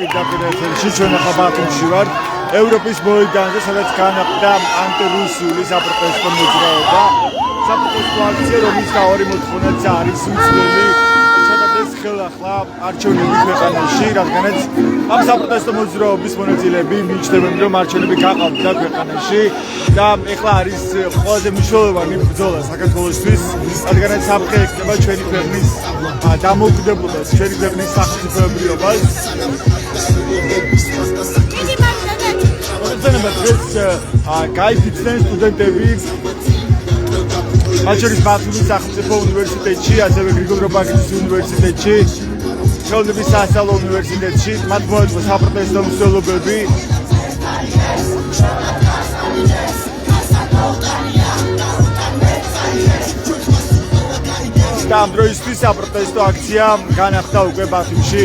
პირდაპირ ეთერში ჩვენ ახლა ბათუმში ვართ ევროპის მოედანზე, სადაც განახლდა ანტირუსული საპროტესტო მოძრაობა. საპროტესტო აქცია, რომლის მთავარი მოთხოვნაც არის უცვლელი ჩატარდეს ხელახლა არჩევნები ქვეყანაში, რადგანაც ამ საპროტესტო მოძრაობის მონაწილეები მიიჩნევენ, რომ არჩევნები გაყავდა ქვეყანაში და ეხლა არის ყველაზე მნიშვნელოვანი ბრძოლა საქართველოსთვის, რადგანაც საფრთხე ექნება ჩვენი ქვეყნის დამოუკიდებლობას, ჩვენი ქვეყნის სახელმწიფოებრიობას. დღეს გაიფიცნენ სტუდენტები მათ შორის ბათუმის სახელმწიფო უნივერსიტეტში, ასევე გრიგოლ რობაქიძის უნივერსიტეტში, ხელოვნების სასწავლო უნივერსიტეტში. მათ მოეწყო საპროტესტო მსვლელობები. და ამ დროისთვის საპროტესტო აქცია განახლდა უკვე ბათუმში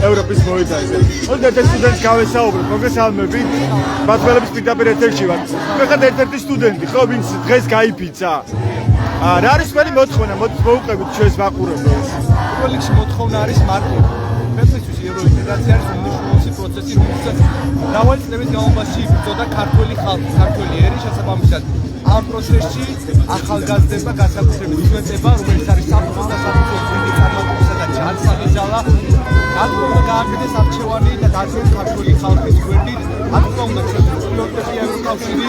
ევროპის მოედანზე. ერთ-ერთი სტუდენტს გავესაუბრებ, მოგესალმებით. ბათუმელების პირდაპირ ეთერში ვარ. ხეთ ერთ-ერთი სტუდენტი, ხო, ვინც დღეს გაიფიცა. რა არის თქვენი მოთხოვნა? მოვუყებით ჩვენს მაყურებელს. პირველ რიგში მოთხოვნა არის მარტივი. ქვეყნისთვის ევროინტეგრაცია არის უმნიშვნელოვანესი პროცესი, რომელსაც მრავალი წლების განმავლობაში იბრძოდა ქართველი ხალხი, ქართველი ერი, შესაბამისად ამ პროცესში ახალგაზრდება, განსაკუთრებით სტუდენტება, რომელიც არის საფუძველი და საფუძველი წარმატებისა და ჯანსაღი ძალა, რა თქმა უნდა გააკეთეს არჩევანი და დაძლევს ქართველი ხალხის გვერდით. რა თქმა უნდა ჩვენი ევროკავშირი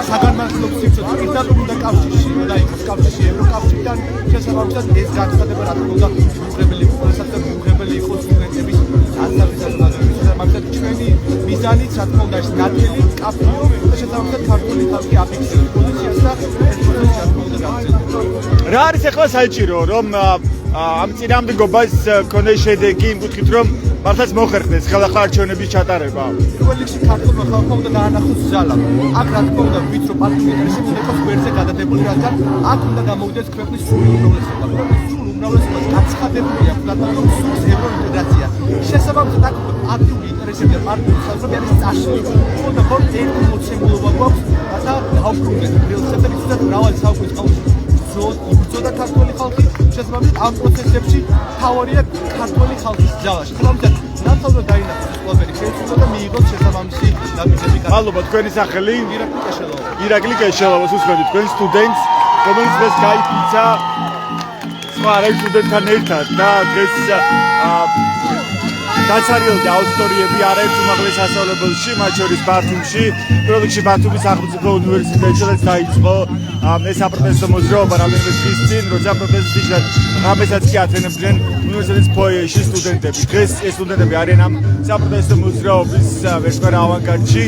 საგანმანათლებლო სივრცეში პირდაპირ უნდა კავშირში და იყოს კავშირში ევროკავშირთან, შესაბამისად ეს განცხადება რა თქმა უნდა უღებელი იყოს სტუდენტების ჯანსაღი საზოგადოების შესაბამისად ჩვენი მიზანიც რა თქმა უნდა ეს ნათელი კაფეო და შესაბამისად ქართული ხალხი აფიქსირებს პოზიციას და ეს პროცესი რა თქმა უნდა გაგრძელდება. რა არის ახლა საჭირო, რომ ამ წინამდებობას ქონდეს შედეგი იმ კუთხით, რომ მართლაც მოხერხდეს ხელახლა არჩევნების ჩატარება? პირველ რიგში ქართულმა ხალხმა უნდა დაანახოს ძალა. აქ რა თქმა უნდა ვიწრო პარტიული ინტერესები უნდა იყოს გვერდზე გადადებული, რადგან აქ უნდა გამოვიდეს ქვეყნის სრული უმრავლესობა. სრულ უმრავლესობას გაცხადებული აქვს რომ სურს ევროინტეგრაცია. შესაბამისად აქ პარტიული ინტერესები და პარტიული საზღვრები არის წაშლილი. უნდა მხოლოდ ერთი მოცემულობა გვაქვს და დავბრუნდეთ რეალიზაციას და მრავალი საუკუნის ყავში იბრძოდა ქართველი ხალხი, შესაბამისად ამ პროცესებში მთავარია ქართველი ხალხის ძალა. შესაბამისად ნაცვლად დაინახოს ყველაფერი შეიცვალა და მიიღოს შესაბამისი ნაბიჯები. მადლობა, თქვენი სახელი? ირაკლი კაშელავა. ირაკლი კაშელავა, უსმენთ თქვენ სტუდენტს, რომელიც დღეს გაიფიცა სხვა ერთ სტუდენტთან ერთად და დღეს დაცარიელდა აუდიტორიები არაერთ უმაღლეს სასწავლებელში, მათ შორის ბათუმში, პირველ რიგში ბათუმის სახელმწიფო უნივერსიტეტში, სადაც დაიწყო ეს საპროტესტო მოძრაობა რამდენიმე დღის წინ, როცა პროტესტის რამესაც კი ათენებდნენ უნივერსიტეტის ფოიეში სტუდენტები. დღეს ეს სტუდენტები არიან ამ საპროტესტო მოძრაობის ვერცხელ ავანგარდში.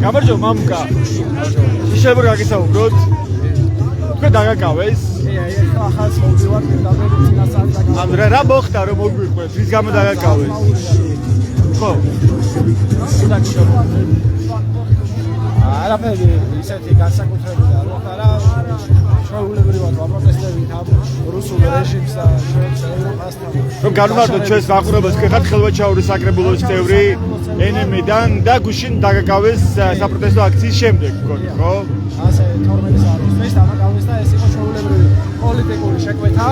გამარჯობა მამუკა. შეიძლება გაგისაუბროთ? თქვენ დაგაკავეს? ახალს მოვიდივარ პირდაპირ წინასწარი და რა მოხდა რომ მოგვიყვეთ? ვის გამო დაგაკავეს? ხო. არაფერი ისეთი განსაკუთრებული არ მოხდა, ჩვეულებრივად ვაპროტესტებით ამ რუსულ რეჟიმს და ჩვენს ევროპასთან. რომ განვარტოთ ჩვენს მაყურებელს, ხეთ ხელვაჩაურის საკრებულოს წევრი NM-დან და გუშინ დაგაკავეს საპროტესტო აქციის შემდეგ, მგონი, ხო? ასე 12 საათისთვის დამაკავეს და ეს იყო ჩვეულებრივი პოლიტიკური შეკვეთა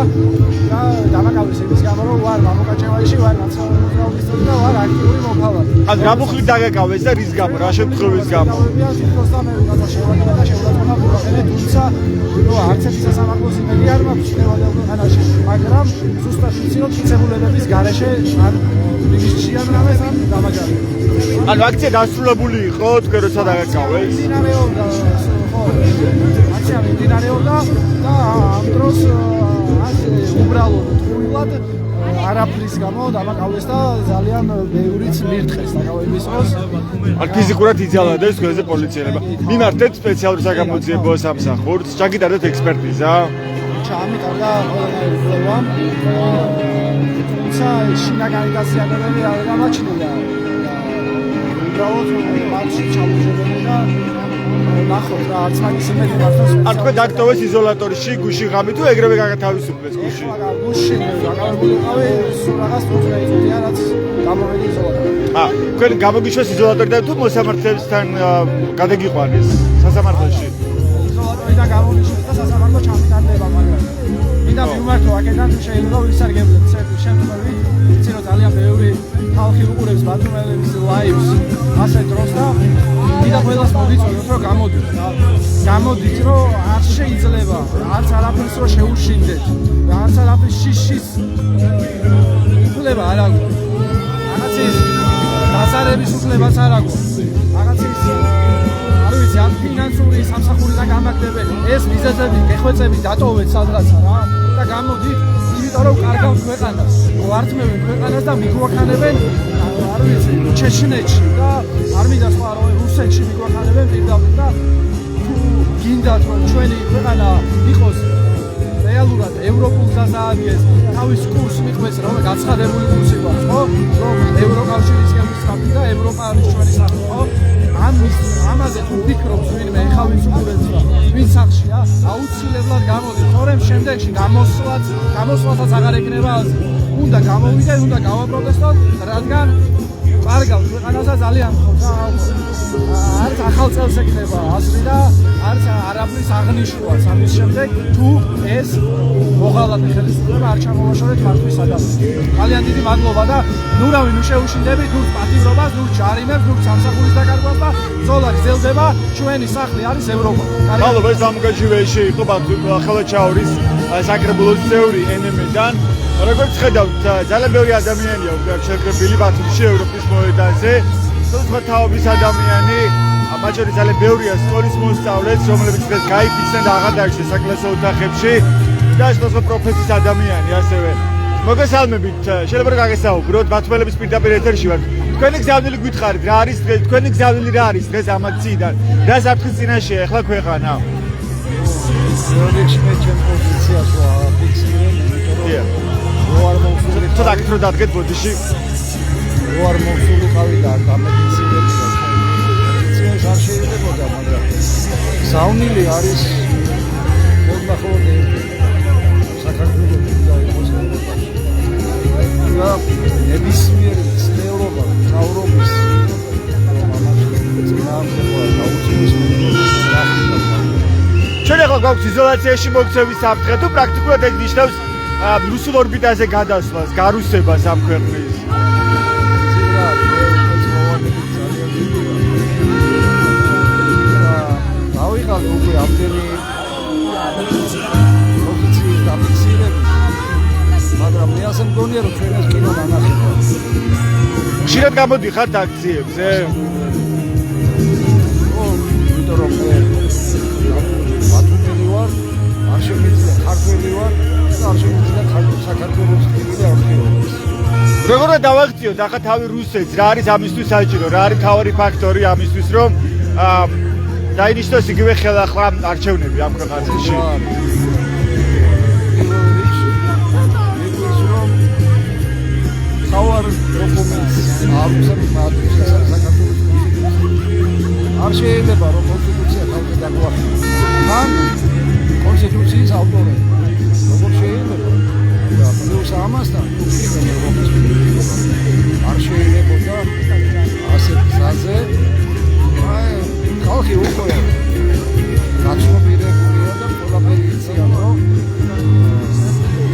და დამაკავეს იმის გამო, რომ ვარ მამუკაჩევაიში, ვარ ნაციონალური მოძრაობის წევრი და ვარ აქტიური მომხმარებელი. ან რა მოხდით დაგაკავეს და რის გამო, რა შემთხვევის გამო? პროსტამები და შევაკეთა და შეურაცხყოფა პროფილი, თუმცა ნუ არც ერთი სასამართლოს იმედი არ მაქვს შევალებულ ხანაში, მაგრამ ზუსტად ვიცით მიცემულებების გარეშე ან მისჩიან რამეს ან დამაჯერებელი. ანუ აქცია დასრულებული იყო თქვენ როცა დაგაკავეს? მიმდინარეობდა ხო აქცია მიმდინარეობდა და ამ დროს ასე უბრალოდ თულად არაფრის გამო დამაკავეს და ძალიან ბევრიც მირთხეს დაკავების დროს. ან ფიზიკურად იძალადეს თქვენზე პოლიციელებმა. მიმართეთ სპეციალურ საგამოძიებო სამსახურს, ჩაგიტარდეთ ექსპერტიზა. ჩამიტარდა ყველანაირი კვლევა. თუმცა შინაგანი გასიადებები არ გამაჩნია. უბრალოდ მარში ჩამოშორებული და ნახოთ რა არც მაგის იმედი მართავს. ან თქვენ დაგტოვეს იზოლატორში გუშინ ღამით თუ ეგრევე გაგათავისუფლეს გუშინ? გუშინ დაკავებული ყავი სულ რაღაც 15 წუთია რაც გამოვედი იზოლატორში. თქვენ გამოგიშვეს იზოლატორიდან თუ მოსამართლებთან გადაგიყვანეს სასამართლოში? იზოლატორიდან გამოვიშვეს და სასამართლო ჩამიტარდება მაგრამ მინდა მიმართო აქედან შეიძლება ვისარგებლოთ შემთხვევით იცი რომ ძალიან ბევრი ხალხი უყურებს ბათუმელების ლაივს ასე დროს და მინდა ყველას მოგიწოდოთ რომ გამოდით რომ არ შეიძლება არც არაფერს რომ შეუშინდეთ და არც არაფერს შიშის უფლება არ აქვს რაღაცის დასარების უფლებაც არ აქვს რაღაცის არ ვიცი ამ ფინანსური სამსახურიდან გამაგდებელი ეს მიზეზები გეხვეწები დატოვეთ სადღაცა რა და გამოდით იმიტომ რომ კარგავთ ქვეყანას ვართმევენ ქვეყანას და მიგვაქანებენ არ ვიცი ჩეჩნეთში და არ მინდა სხვა რომ რუსეთში მიგვაქანებენ პირდაპირ და თუ გინდათ რომ ჩვენი ქვეყანა იყოს რეალურად ევროპულ გზაზე თავის კურს მიყვეს რომ გაცხადებული კურსი გვაქვს ხო რომ ევროკავშირისკენ ვისწრაფი და ევროპა არის ჩვენი სახე ხო ამაზე თუ ვფიქრობთ ვინმე ეხა ვინც უყურებს და ვინ სახშია აუცილებლად გამოდით თორემ შემდეგში გამოსვლასაც აღარ ეკნება აზრი უნდა გამოვიდეთ უნდა გავაპროტესტოთ რადგან კარგავთ ქვეყანასა ძალიან ხო და არც ახალ წელს ეკნება აზრი და არც არაფრის აღნიშვნა ამის შემდეგ თუ ეს მოღალატე ხელისუფლება არ ჩამოვაშორეთ მართვის ადამიანს ძალიან დიდი მადლობა და ნურავი ნუ შეუშინდებით ნუ პატიმრობას ნუ ჯარიმებს ნუ სამსახურის დაკარგვას და ზოლა გრძელდება ჩვენი სახლი არის ევროპა მადლობა ეს ამგაჟივეში იყო ხელაჩაურის საკრებულოს წევრი ენემედან როგორც ხედავთ ძალიან ბევრი ადამიანია შეკრებილი ბათუმში ევროპის მოედანზე სხვა თაობის ადამიანი მათ შორის ძალიან ბევრია სკოლის მოსწავლეც რომლებიც დღეს გაიფიცნენ და აღარ დარჩნენ საკლასო ოთახებში და სხვა პროფესიის ადამიანი ასევე მოგესალმებით შეიძლება რომ გაგესაუბროთ ბათუმელების პირდაპირ ეთერში ვართ თქვენი გზავნილი გითხარით რა არის დღეს თქვენი გზავნილი რა არის დღეს ამაქციიდან რა საფრთხის წინაშეა ახლა ქვეყანა როდესაც მე ჩემ პოზიციას ვაფიქსირებ ცოტა კითხვა დადგეთ ბოდიში არ მოვსულიყავი და გამედიცინები და მედიცინას არ შეიძლებოდა მაგრამ საუნილი არის მხოლოდ საქართველოს და იყოს და ნებისმიერი ცნელობა თავრობის ჩვენ ახლა გვაქვს იზოლაციაში მოქცევის საფრთხე თუ პრაქტიკულად ეს ნიშნავს რუსულ ორბიტაზე გადასვლას გარუსებას ამ ქვეყნის ავიღალე უკვე ამდენი პოზიციის დაფიქსირება მაგრამ მე ასე მგონია რომ ჩვენ ეს კინო განახილავთ ხშირად გამოდიხართ აქციებზე იმიტომ რომ მე ბათუმელი ვარ არ შემიძლია ქართველი ვარ და არ შემიძლია საქართველოს კინო აღიაროს როგორ დავაღწიოთ ახლა თავი რუსეთს რა არის ამისთვის საჭირო რა არის თავი ფაქტორი ამისთვის რომ დაინიშნოს იგივე ხელახლა არჩევნები ამ ქვეყანაში თავარ დოკუმენტს არ შეიძლება რომ კონსტიტუცია თავზე დაგვახსნას ან კონსტიტუციის ავტორები როგორ შეიძლება და პლუს ამასთან არ შეიძლება ასეთ გზაზე ხალხი უკვე გაცნობიერებულია და ყველაფერი იციან რომ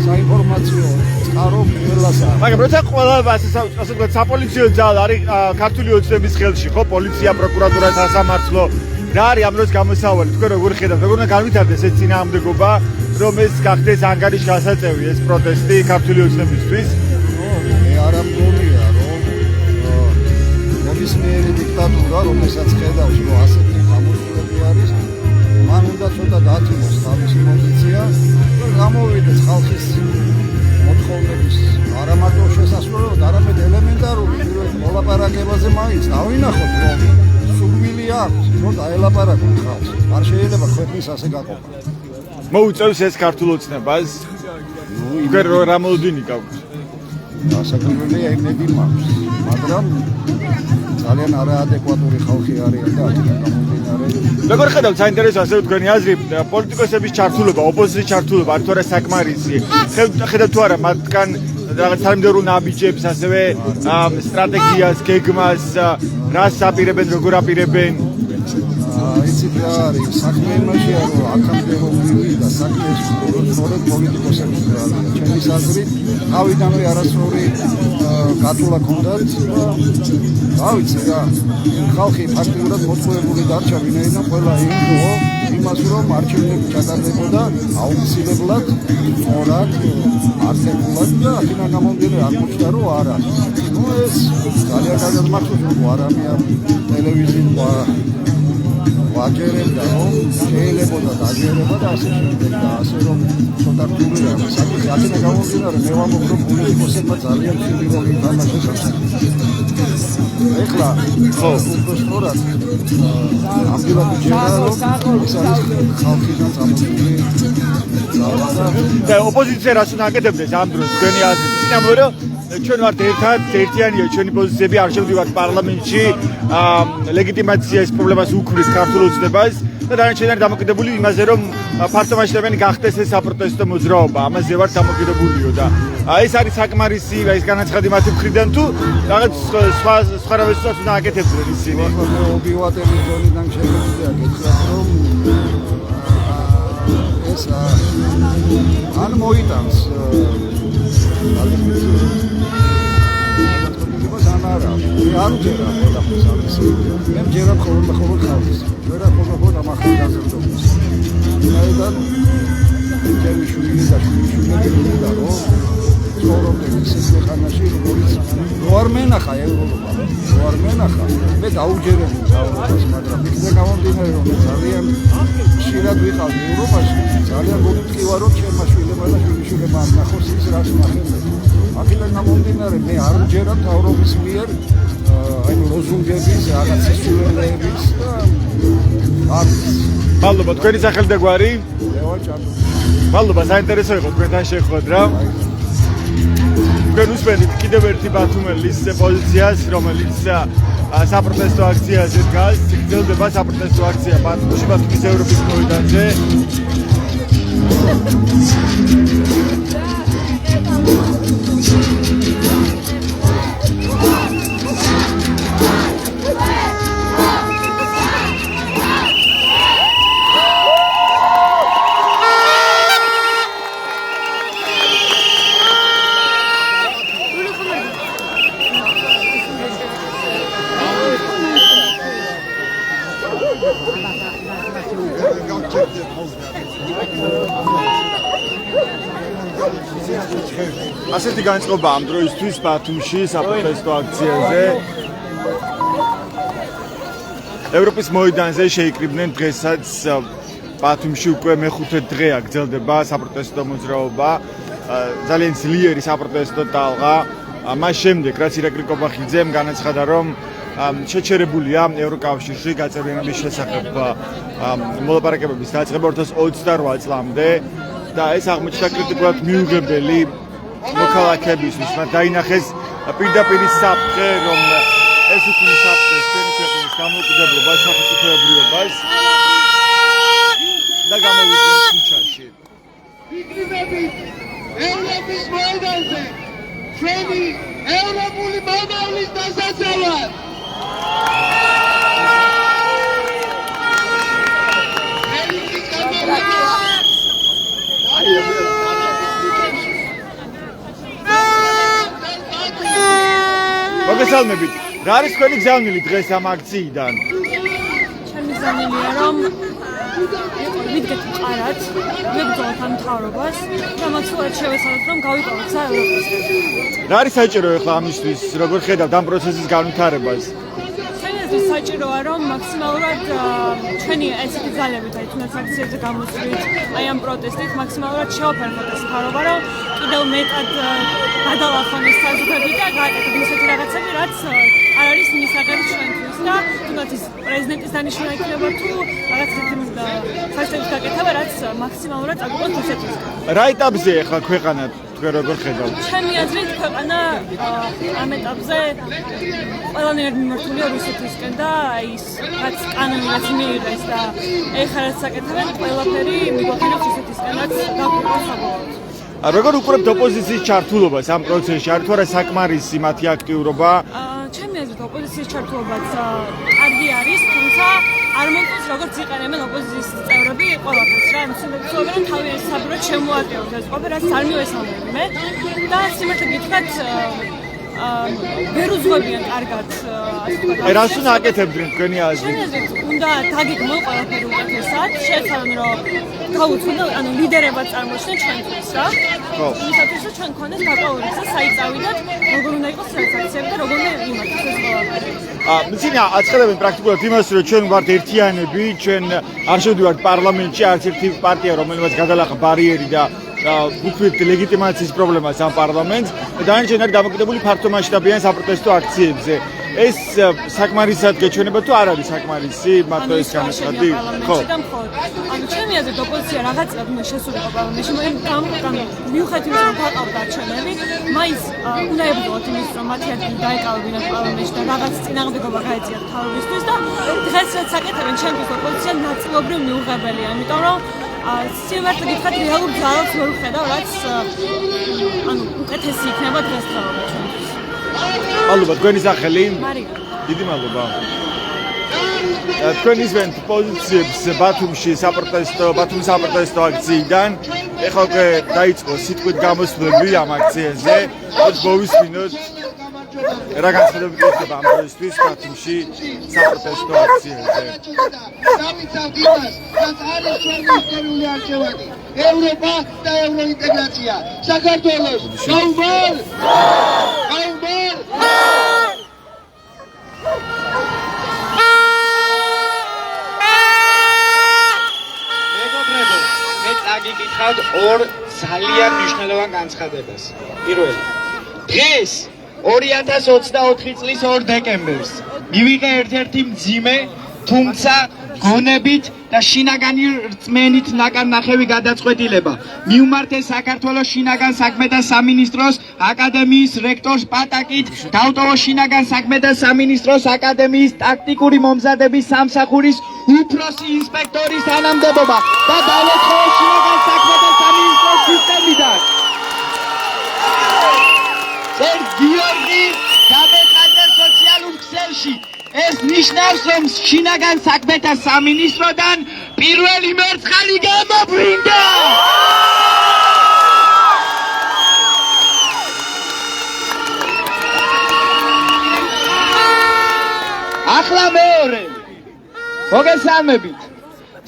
საინფორმაციო წყარო ყველასაა მაგრამ როცა ყველა ასე ვთქვათ საპოლიციო ძალა არის ქართული ოცნების ხელში ხო პოლიცია პროკურატურა სასამართლო რა არის ამ დროს გამოსავალი თქვენ როგორ ხედავთ როგორ უნდა განვითარდეს ეს წინააღმდეგობა რომ ეს გახდეს ანგარიშგასაწევი ეს პროტესტი ქართული ოცნებისთვის მე არ ამგონია რომ ნებისმიერი დიქტატურა რომელსაც ხედავს რომ ასეთი გამოსვლები არის მან უნდა ცოტა დათმოს თავისი პოზიცია და გამოვიდეს ხალხის მოთხოვნების არა მარტო შესასრულებლად არამედ ელემენტარული მოლაპარაკებაზე მაინც დავინახოთ რომ სურვილი აქვს რომ დაელაპარაკონ ხალხს არ შეიძლება ქვეყნის ასე გაყოფა მოუწევს ეს ქართულ ოცნებას თქვენ რა მოლოდინი გაქვთ დასაკვირველია იმედი მაქვს მაგრამ ძალიან არაადეკვატური ხალხი არიან და აქედან გამომდინარე როგორ ხედავთ საინტერესო ასევე თქვენი აზრი პოლიტიკოსების ჩართულობა ოპოზიციის ჩართულობა არ თუ არა საკმარისი ხედავთ თუ არა მათგან რაღაც თანამდებობრივ ნაბიჯებს ასევე სტრატეგიას გეგმას რას აპირებენ როგორ აპირებენ იცით რა არის საქმე იმაშია რომ აქამდე რომ მივიდა საქმე სწორედ პოლიტიკოსების ძალია ჩემის აზრით თავიდანვე არასწორი გათვლა ჰქონდათ რა ვიცი რა ხალხი ფაქტიურად მოწვეული დარჩა ვინაიდან ყველა იგო იმას რომ არჩევნები ჩატარდებოდა აუცილებლად სწორად არსებულად და აქედან გამომდინარე აღმოჩნდა რომ არა ნუ ეს ძალიან კარგად მართავს რომ არამია ტელევიზიით ვაჯერებდა რომ შეიძლებოდა დაჯერება და ასე შემდეგ და ასე რომ ცოტა რთულია საკითხი აქედან გამომდინარე მე ვამბობ რომ პოლიტიკოსებმა ძალიან ცივი როლი ითამაშეს ეხლა ხო უბრალოდ ამბილად ჯერა რომ ის არის ხალხიდან წამოწეული და ოპოზიცია რას უნდა აკეთებდეს ამ დროს თქვენი აზრით სინამდვილე რომ ჩვენ ვართ ერთიანია ჩვენი პოზიციები არ შევდივართ პარლამენტში ლეგიტიმაციას პრობლემას უქმნის ქართულ ოცნებას და დანარჩენები დამოკიდებული იმაზე რომ ფართომაშინებელი გახდეს ეს საპროტესტო მოძრაობა ამაზე ვართ დამოკიდებულიო და ეს არის საკმარისი ეს განაცხადი მათი მხრიდან თუ რაღაც სხვა რაღაცას უნდა აკეთებდნენ ისინი ობიუატების ზონიდან შეგვიძლია გითხრათ რომ ეს ან მოიტანს არა, არ უჯერა ყველაფერს არის. მე მჯერა ხოლმე ხალხს. ვერა ხოლმე ამახლა გაზრდობს. ვინაიდან ჩემი შვილი და შვილი და რომ ცხოვრობდნენ ისეთ ხანაში, როგორც რო არ მენახა ევროპა. რო არ მენახა, მე დაუჯერებდი თავის, მაგრამ იქნებ გამომდინარე რომ ძალიან ხშირად ვიყავდი ევროპაში, ძალიან მოგიტყივა რომ ჩემმა შვილებმა და შვილიშვილებმა ნახოს ის რაც ნახებდნენ. აქედან გამომდინარე მე არ ვჯერა თავრობის მიერ აი ლოზუნგების რაღაც სისულელეების და არის მადლობა თქვენი სახელი და გვარი ლევან ჭანდო მადლობა საინტერესო იყო თქვენთან შეხვედრა თქვენ უსმენთ კიდევ ერთი ბათუმელის პოზიციას რომელიც საპროტესტო აქციაზე დგას გრძელდება საპროტესტო აქცია ბათუმში ბათუმის ევროპის მოედანზე ასეთი განწყობა ამ დროისთვის ბათუმში საპროტესტო აქციაზე ევროპის მოედანზე შეიკრიბნენ დღესაც ბათუმში უკვე მეხუთე დღეა გრძელდება საპროტესტო მოძრაობა ძალიან ძლიერი საპროტესტო ტალღა მას შემდეგ რაც ირაკლი კობახიძემ განაცხადა რომ შეჩერებულია ევროკავშირში გაწევრიანების შესახებ მოლაპარაკებების დაწყება 2028 წლამდე და ეს აღმოჩნდა კრიტიკულად მიუღებელი მოქალაქეებისთვის, მათ დაინახეს პირდაპირ საფრთხე, რომ ეს უკვე საფრთხე ჩვენი ქვეყნის დამოუკიდებლობას, სახელმწიფოებრიობას და გამოვიდნენ ქუჩაში. ვიკრიბებით ევროპის მოედანზე ჩვენი ევროპული მოდელის დასაცავად. მოგესალმებით. რა არის თქვენი გზავნილი დღეს ამ აქციიდან? ჩემი გზავნილია რომ ვიდგეთ მყარად, ვებრძოლოთ ამ მთავრობას და მაქსიმალურად შევეცადოთ რომ გავიპოვოთ ევროპასთან. რა არის საჭირო ახლა ამისთვის, როგორ ხედავთ ამ პროცესის განვითარებას? ეს საჭიროა რომ მაქსიმალურად ჩვენი ესეთი ძალებით აი თუნდაც აქციებზე გამოსვლით, აი ამ პროტესტით მაქსიმალურად შევაფერხოთ ეს მთავრობა რომ კიდევ მეტად გადალახონ ეს საზღვრები და გააკეთონ ისეთი რაღაცები, რაც არ არის მისაღები ჩვენთვის და თუნდაც ის პრეზიდენტის დანიშვნა იქნება თუ რაღაც საერთოდ გაკეთება, რაც მაქსიმალურად წაგუყოთ რუსეთისგან. რა ეტაპზე ახლა ქვეყანა თქვენ როგორ ხედავთ? ჩემი აზრით ქვეყანა ამ ეტაპზე ყველანაირად მიმართულია რუსეთისკენ და ის რაც კანონი რაც მიიღეს და ეხლა რაც აკეთებენ ყველაფერი მიგვაქვს რუსეთისკენაც დაგვიყვანს საბოლოოდ. როგორ უყურებთ ოპოზიციის ჩართულობას ამ პროცესში? არ თუ არა საკმარისი მათი აქტიურობა? ჩემი აზრით ოპოზიციის ჩართულობაც კარგი არის, თუმცა არ მომწონს როგორც იყენებენ ოპოზიციის წევრები ყველაფერს რა ცდილობენ რომ თავიანთ საბჭოდ შემოადგენთ ეს ყოფილი რაც არ მივესალმები მე და სიმართლე გითხრათ ვერ უძღვებიან კარგად ასე ვთქვათ რას უნდა აკეთებდნენ თქვენი აზრით უნდა დაგეგმონ ყველაფერი უკეთესად შეეცადონ რომ გაუწვდო ანუ ლიდერებად წარმოჩნდნენ ჩვენთვის რა ხო იმისათვის რომ ჩვენ გქონდეს გარკვეული გზა საით წავიდეთ როგორ უნდა იყოს ტრანზაქციები და როგორ უნდა იმართოს ეს ყველაფერი მძიმე აწყდებენ პრაქტიკულად იმას რომ ჩვენ ვართ ერთიანები ჩვენ არ შევდივართ პარლამენტში არც ერთი პარტია რომელმაც გადალახა ბარიერი და ვუქმნით ლეგიტიმაციის პრობლემას ამ პარლამენტს და დანარჩენი არის დამოკიდებული ფართო მასშტაბიან საპროტესტო აქციებზე ეს საკმარისად გეჩვენება თუ არ არის საკმარისი მარტო ეს განაცხადი ხო ანუ ჩემი აზრით ოპოზიცია რაღაცა უნდა შესულიყო პარლამენტში მაგრამ მიუხედავად იმისა რომ გაყავთ არჩევნები მაინც უნდა ებრძოლოთ იმის რომ მათი ადგილი დაეკავებინათ პარლამენტში და რაღაც წინააღმდეგობა გაეწიათ თავისთვის და დღეს რაც აკეთებენ ჩემთვის ოპოზიცია ნაწილობრივ მიუღებელია ამიტომ რომ სიმართლე გითხრათ რეალურ ძალას ვერ ვხედავ რაც ანუ უკეთესი იქნება დღესდღეობით ჩვენთვის მადლობა თქვენი სახელი მარია დიდი მადლობა თქვენ ისვენთ პოზიციებს ბათუმის საპროტესტო აქციიდან ეხლა დაიწყო სიტყვით გამოსვლები ამ აქციაზე მოვისმინოთ რა განცხადებები გქონდა ამ დროისთვის ბათუმში საპროტესტო აქციაზე დავიცავთ იმას რაც არის ჩვენი ისტორიული არჩევანი ევროპა და ევროინტეგრაცია საქართველოს გაუმარ გიკითხავთ ორ ძალიან მნიშვნელოვან განცხადებას. პირველი. დღეს 2024 წლის 2 დეკემბერს მივიღე ერთ-ერთი მძიმე, თუმცა გონებით და შინაგანი რწმენით ნაკარნახევი გადაწყვეტილება. მივმართე საქართველოს შინაგან საქმეთა სამინისტროს აკადემიის რექტორს პატაკით, დავტოვო შინაგან საქმეთა სამინისტროს აკადემიის ტაქტიკური მომზადების სამსახურის უფროსი ინსპექტორის თანამდებობა და დავეთხოვე შინაგან საქმეთა სამინისტროს სისტემიდან. წერ გიორგი გამეხადა სოციალურ ქსელში. ეს ნიშნავს, რომ შინაგან საქმეთა სამინისტროდან პირველი მერცხალი გამობრინდა. ახლა მეორე. მოგესალმებით.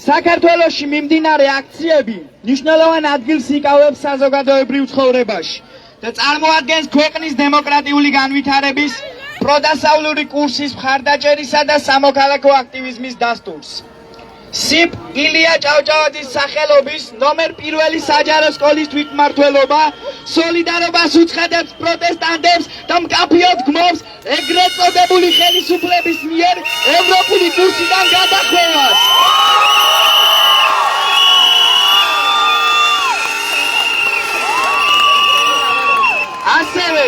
საქართველოში მიმდინარე აქციები მნიშვნელოვან ადგილს იკავებს საზოგადოებრივ ცხოვრებაში და წარმოადგენს ქვეყნის დემოკრატიული განვითარების პროდასავლური კურსის მხარდაჭერისა და სამოქალაქო აქტივიზმის დასტურს. სიპ ილია ჭავჭავაძის სახელობის ნომერ 1 საჯარო სკოლის თვითმმართველობა სოლიდარობას უცხადებს პროტესტანტებს და მკაფიოდ გმობს ეგრეთ წოდებული ხელისუფლების მიერ ევროპული კურსიდან გადახვევას. ასევე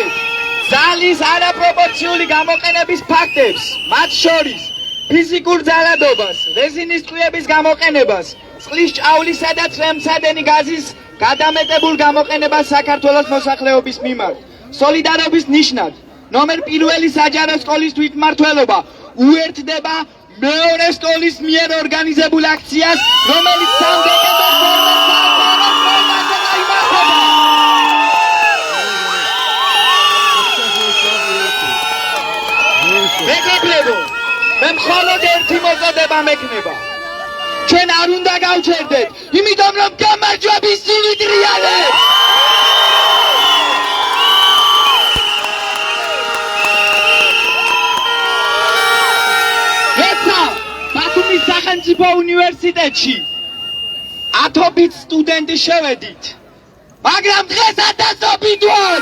ძალის არაპროპორციული გამოყენების ფაქტებს, მათ შორის ფიზიკურ ძალადობას, რეზინის ტყვიების გამოყენებას, წყლის ჭავლისა და ცხენმცადენი გაზის გადამეტებულ გამოყენებას საქართველოს მოსახლეობის მიმართ. სოლიდარობის ნიშნად, ნომერ 1 საჯარო სკოლის თვითმმართველობა უერთდება მეორე სკოლის მიერ ორგანიზებულ აქციას, რომელიც 3 დეკემბერს იმართება. მეგობრებო, მე მხოლოდ ერთი მოწოდება მექნება. ჩვენ არ უნდა გავჩერდეთ, იმიტომ რომ გამარჯვების სული დრიალებს. ეცა ბათუმის სახელმწიფო უნივერსიტეტში 1000 სტუდენტი შევედით, მაგრამ დღეს 1000 ვარ.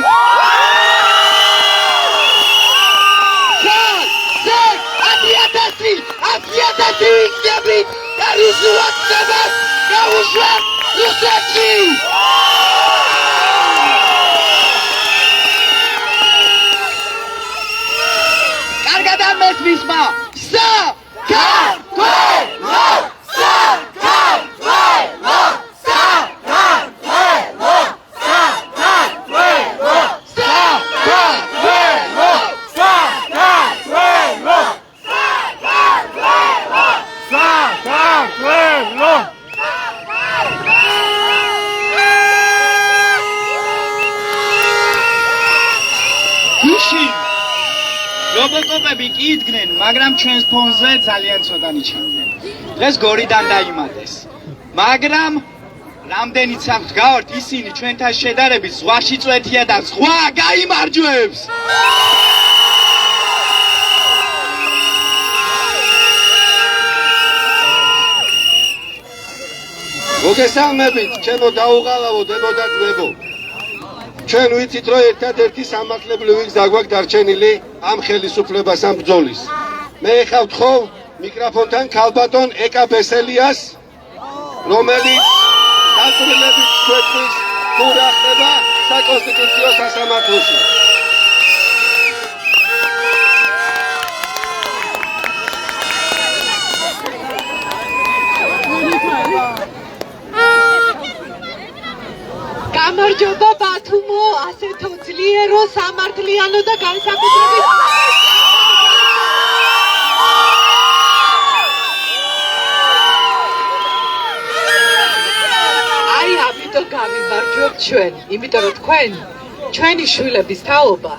Atiatati, და რუსულაცებას გავუშვათ რუსეთში. კარგად ამესმის მა. ფონები კი იდგნენ, მაგრამ ჩვენს ფონზე ძალიან ცოტანი ჩანდნენ. დღეს გორიდან დაიმატეს. მაგრამ რამდენიც აქვთ გავართ, ისინი ჩვენთან შედარებით ზღვაში წვეთია და ზღვა გაიმარჯვებს. მოგესალმებით, ჩემო დაუღალავო დებოდატვებო. ჩვენ ვიცით, რომ ერთადერთი სამართლებრივი გზა გვაქვს დარჩენილი ამ ხელისუფლებას ამ ბრძოლის. მე ხა ვთხოვ მიკროფონთან ქალბატონ ეკა ბესელიას, რომელიც დასრულებით შეთვის თუ რა ხდება საკონსტიტუციო სასამართლოში. გამარჯობა ბათუმო, ასეთო ძლიერო, სამართლიანო და განსაკუთრებით აი ამიტომ გავიმარჯვებთ ჩვენ, იმიტომ რომ თქვენ ჩვენი შვილების თაობა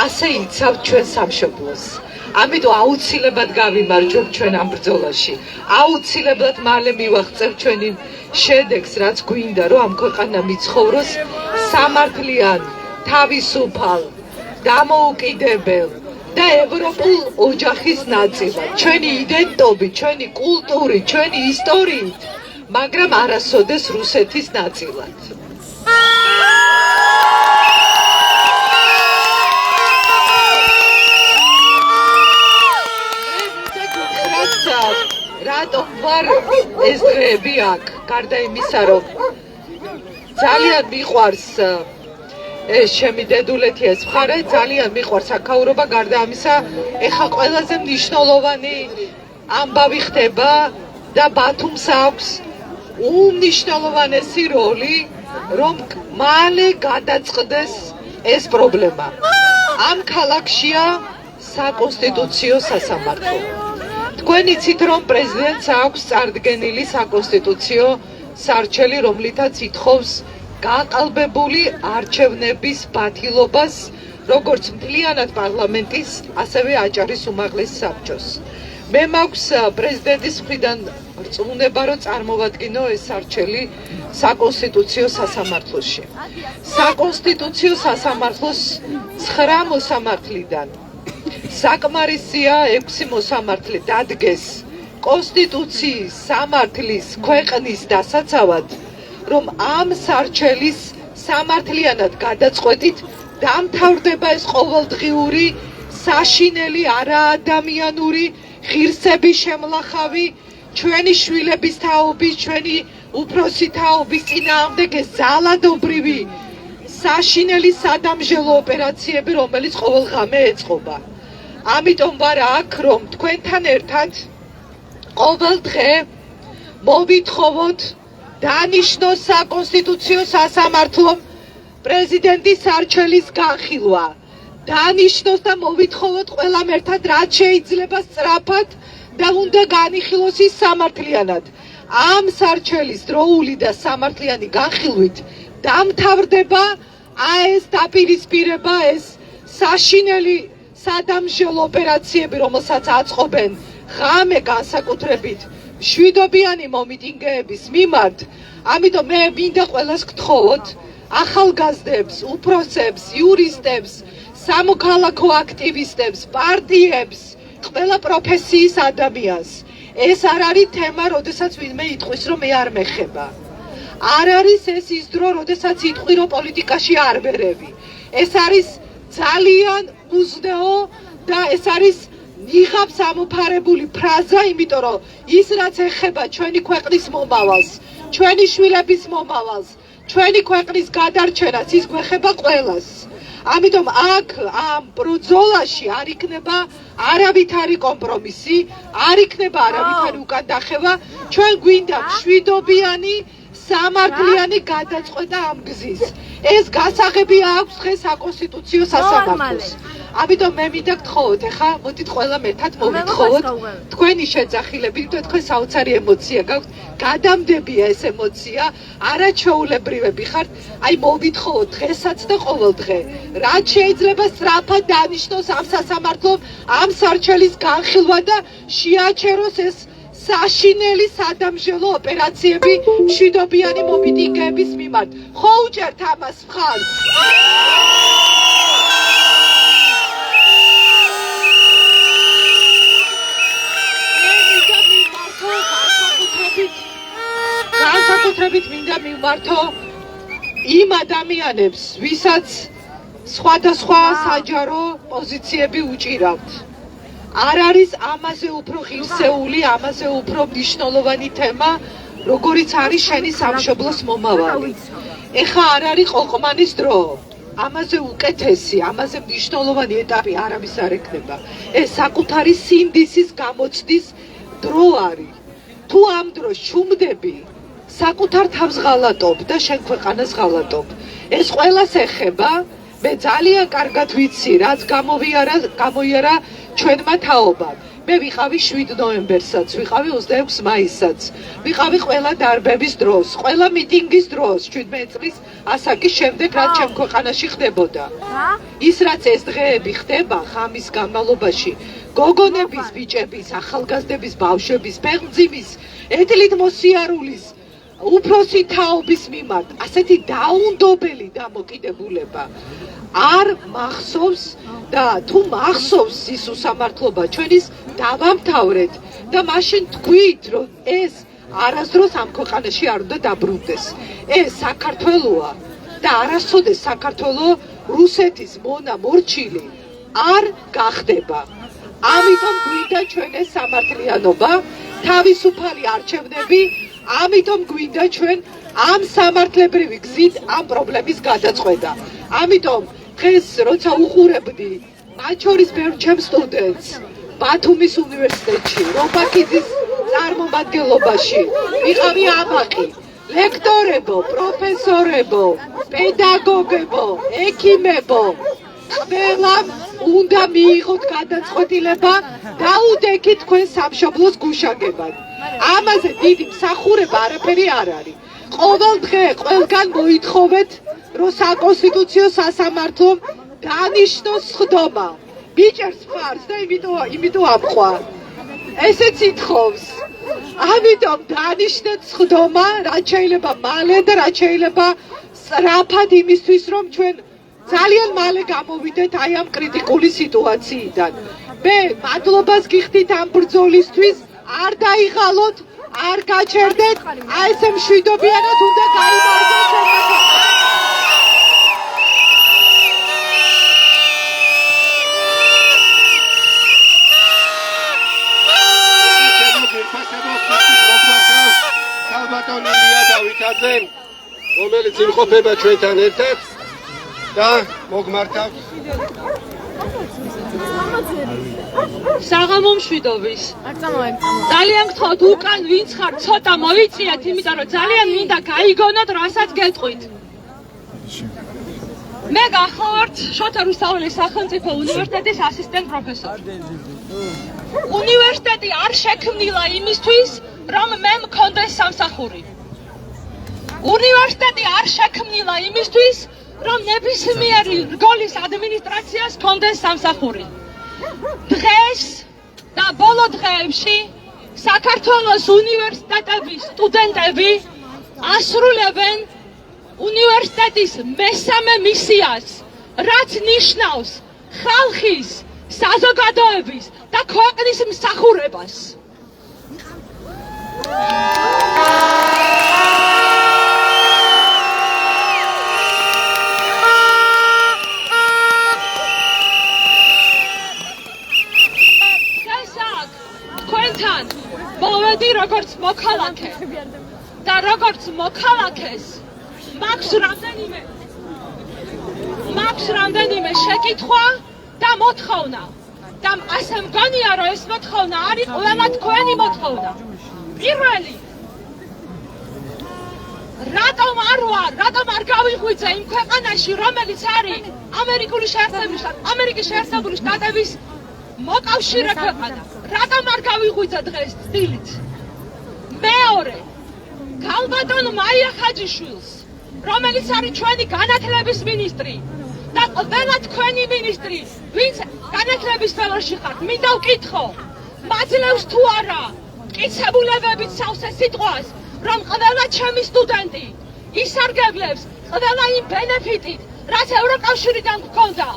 ასე იცავთ ჩვენ სამშობლოს. ამიტომ აუცილებლად გავიმარჯვებთ ჩვენ ამ ბრძოლაში. აუცილებლად მალე მივაღწევ ჩვენი შედეგს, რაც გვინდა, რომ ამ ქვეყანა მიცხოვროს სამართლიან, თავისუფალ, დამოუკიდებელ და ევროპულ ოჯახის ნაწილად. ჩვენი იდენტობით, ჩვენი კულტურით, ჩვენი ისტორიით, მაგრამ არასოდეს რუსეთის ნაწილად. რატომ ვარ ეს დღეები აქ? გარდა იმისა, რომ ძალიან მიყვარს ეს ჩემი დედულეთი ეს მხარე, ძალიან მიყვარს აქაურობა, გარდა ამისა, ეხა ყველაზე მნიშვნელოვანი ამბავი ხდება და ბათუმს აქვს უმნიშვნელოვანესი როლი, რომ მალე გადაწყდეს ეს პრობლემა. ამ ქალაქშია საკონსტიტუციო სასამართლო. თქვენ იცით, რომ პრეზიდენტს აქვს წარდგენილი საკონსტიტუციო სარჩელი, რომლითაც ითხოვს გაყალბებული არჩევნების ბათილობას, როგორც მთლიანად პარლამენტის, ასევე აჭარის უმაღლეს საბჭოს. მე მაქვს პრეზიდენტის მხრიდან რწმუნება, რომ წარმოვადგინო ეს სარჩელი საკონსტიტუციო სასამართლოში. საკონსტიტუციო სასამართლოს 9 მოსამართლიდან საკმარისია 6 მოსამართლე დადგეს კონსტიტუციის სამართლის ქვეყნის დასაცავად, რომ ამ სარჩელის სამართლიანად გადაწყვეტით დამთავრდება ეს ყოველდღიური საშინელი არაადამიანური ღირსების შემლახავი, ჩვენი შვილების თაობის, ჩვენი უფროსი თაობის წინააღმდეგ ეს ძალადობრივი საშინელი სადამჟელო ოპერაციები, რომელიც ყოველ ღამე ეწყობა. ამიტომ ვარ აქ, რომ თქვენთან ერთად ყოველ დღე მოვითხოვოთ დანიშნოს საკონსტიტუციო სასამართლომ პრეზიდენტის სარჩელის განხილვა. დანიშნოს და მოვითხოვოთ ყველამ ერთად, რაც შეიძლება სწრაფად და უნდა განიხილოს ის სამართლიანად. ამ სარჩელის დროული და სამართლიანი განხილვით დამთავრდება ეს დაპირისპირება, ეს საშინელი სადამჟელო ოპერაციები, რომელსაც აწყობენ ღამე განსაკუთრებით მშვიდობიანი მომიტინგეების მიმართ. ამიტომ მე მინდა ყველას გთხოვოთ, ახალგაზრდებს, უფროსებს, იურისტებს, სამოქალაქო აქტივისტებს, პარტიებს, ყველა პროფესიის ადამიანს. ეს არ არის თემა, როდესაც ვინმე იტყვის, რომ მე არ მეხება. არ არის ეს ის დრო, როდესაც იტყვი, რომ პოლიტიკაში არ ვერევი. ეს არის ძალიან უზნეო და ეს არის ნიღაბს ამოფარებული ფრაზა, იმიტომ რომ ის რაც ეხება ჩვენი ქვეყნის მომავალს, ჩვენი შვილების მომავალს, ჩვენი ქვეყნის გადარჩენას, ის გვეხება ყველას. ამიტომ აქ ამ ბრძოლაში არ იქნება არავითარი კომპრომისი, არ იქნება არავითარი უკან დახევა. ჩვენ გვინდა მშვიდობიანი სამართლიანი გადაწყვეტა ამ გზის. ეს გასაღები აქვს დღეს საკონსტიტუციო სასამართლოს. ამიტომ მე მინდა გთხოვოთ, ეხა მოდით ყველა ერთად მოვითხოვოთ თქვენი შეძახილები, თქვენ საოცარი ემოცია გაქვთ, გადამდებია ეს ემოცია, არაჩვეულებრივები ხართ, აი მოვითხოვოთ დღესაც და ყოველ დღე. რაც შეიძლება სწრაფად დანიშნოს ამ სასამართლომ, ამ სარჩელის განხილვა და შეაჩეროს ეს საშინელი სადამჟელო ოპერაციები მშვიდობიანი მომიტინგეების მიმართ. ხო უჭერთ ამას მხარს? განსაკუთრებით მინდა მივმართო იმ ადამიანებს, ვისაც სხვადასხვა საჯარო პოზიციები უჭირავთ. არ არის ამაზე უფრო ღირსეული, ამაზე უფრო მნიშვნელოვანი თემა, როგორიც არის შენი სამშობლოს მომავალი. ეხა არ არის ყოყმანის დრო. ამაზე უკეთესი, ამაზე მნიშვნელოვანი ეტაპი არავის არ ექნება. ეს საკუთარი სინდისის გამოცდის დრო არის. თუ ამ დროს ჩუმდები, საკუთარ თავს ღალატობ და შენ ქვეყანას ღალატობ. ეს ყველას ეხება. მე ძალიან კარგად ვიცი, რაც გამოიარა ჩვენმა თაობამ. მე ვიყავი 7 ნოემბერსაც, ვიყავი 26 მაისსაც, ვიყავი ყველა დარბების დროს, ყველა მიტინგის დროს, 17 წლის ასაკის შემდეგ, რაც ჩემ ქვეყანაში ხდებოდა. ის რაც ეს დღეები ხდება ხამის განმავლობაში, გოგონების, ბიჭების, ახალგაზრდების, ბავშვების, ფეხმძიმის, ეთლით მოსიარულის, უფროსი თაობის მიმართ, ასეთი დაუნდობელი დამოკიდებულება არ მახსოვს და თუ მახსოვს ის უსამართლობა ჩვენის დავამთავრეთ და მაშინ თქვით, რომ ეს არასდროს ამ ქვეყანაში არ უნდა დაბრუნდეს. ეს საქართველოა და არასოდეს საქართველო რუსეთის მონა მორჩილი არ გახდება. ამიტომ გვინდა ჩვენ ეს სამართლიანობა, თავისუფალი არჩევნები, ამიტომ გვინდა ჩვენ ამ სამართლებრივი გზით ამ პრობლემის გადაწყვეტა. ამიტომ დღეს როცა უყურებდი მათ შორის ბევრ ჩემ სტუდენტს ბათუმის უნივერსიტეტში, რობაქიძის წარმომადგენლობაში, ვიყავი ამაყი, ლექტორებო, პროფესორებო, პედაგოგებო, ექიმებო, ყველამ უნდა მიიღოთ გადაწყვეტილება დაუდექით თქვენ სამშობლოს გუშაგებად. ამაზე დიდი მსახურება არაფერი არ არის. ყოველ დღე ყველგან მოითხოვეთ, რომ საკონსტიტუციო სასამართლომ დანიშნოს სხდომა. მიჭერს მხარს და იმიტომ ამყვა. ესეც ითხოვს. ამიტომ დანიშნეთ სხდომა, რაც შეიძლება მალე და რაც შეიძლება სწრაფად იმისთვის, რომ ჩვენ ძალიან მალე გამოვიდეთ აი ამ კრიტიკული სიტუაციიდან. მე მადლობას გიხდით ამ ბრძოლისთვის, არ დაიღალოთ, არ გაჩერდეთ, აი ესე მშვიდობიანად უნდა გაიმარჯვოს ჩვენმა. ალბათონ ილია დავითაძე, რომელიც იმყოფება ჩვენთან ერთად და მოგმართავს საღამო მშვიდობის. ძალიან გთხოვთ, უკან ვინც ხარ, ცოტა მოიწიათ, იმიტომ რომ ძალიან მინდა გაიგონოთ, რასაც გეტყვით. მე გახლავართ შოთა რუსთაველის სახელმწიფო უნივერსიტეტის ასისტენტ პროფესორი. უნივერსიტეტი არ შექმნილა იმისთვის, რომ მე მქონდეს სამსახური. უნივერსიტეტი არ შექმნილა იმისთვის, რომ ნებისმიერი რგოლის ადმინისტრაციას ჰქონდეს სამსახური. დღეს და ბოლო დღეებში საქართველოს უნივერსიტეტების სტუდენტები ასრულებენ უნივერსიტეტის მესამე მისიას, რაც ნიშნავს ხალხის, საზოგადოების და ქვეყნის მსახურებას. თქვენთან მოვედი როგორც მოქალაქე და როგორც მოქალაქეს მაქვს რამდენიმე შეკითხვა და მოთხოვნა და ასე მგონია, რომ ეს მოთხოვნა არის ყველა თქვენი მოთხოვნა. პირველი, რატომ არ გავიღვიძე იმ ქვეყანაში, რომელიც არის ამერიკის შეერთებული შტატების მოკავშირე ქვეყანა? რატომ არ გავიღვიძე დღეს დილით? მეორე, ქალბატონ მაია ხაჯიშვილს, რომელიც არის ჩვენი განათლების მინისტრი და ყველა თქვენი მინისტრი, ვინც განათლების სფეროში ხართ, მინდა ვკითხო, მაძლევს თუ არა მტკიცებულებებით სავსე სიტყვას, რომ ყველა ჩემი სტუდენტი ისარგებლებს ყველა იმ ბენეფიტით, რაც ევროკავშირიდან გვქონდა,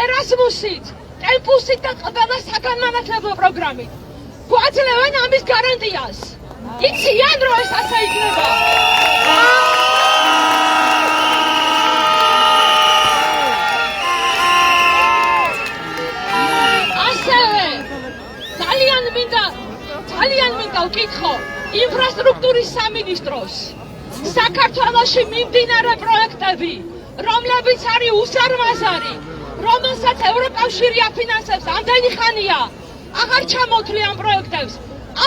ერასმუსით, ტემპუსით და ყველა საგანმანათლებლო პროგრამით. გვაძლევენ ამის გარანტიას. იციან, რომ ეს ასე იქნება? ასევე ძალიან მინდა ვკითხო ინფრასტრუქტურის სამინისტროს. საქართველოში მიმდინარე პროექტები, რომლებიც არის უზარმაზარი, რომელსაც ევროკავშირი აფინანსებს ამდენი ხანია, აღარ ჩამოთვლი ამ პროექტებს.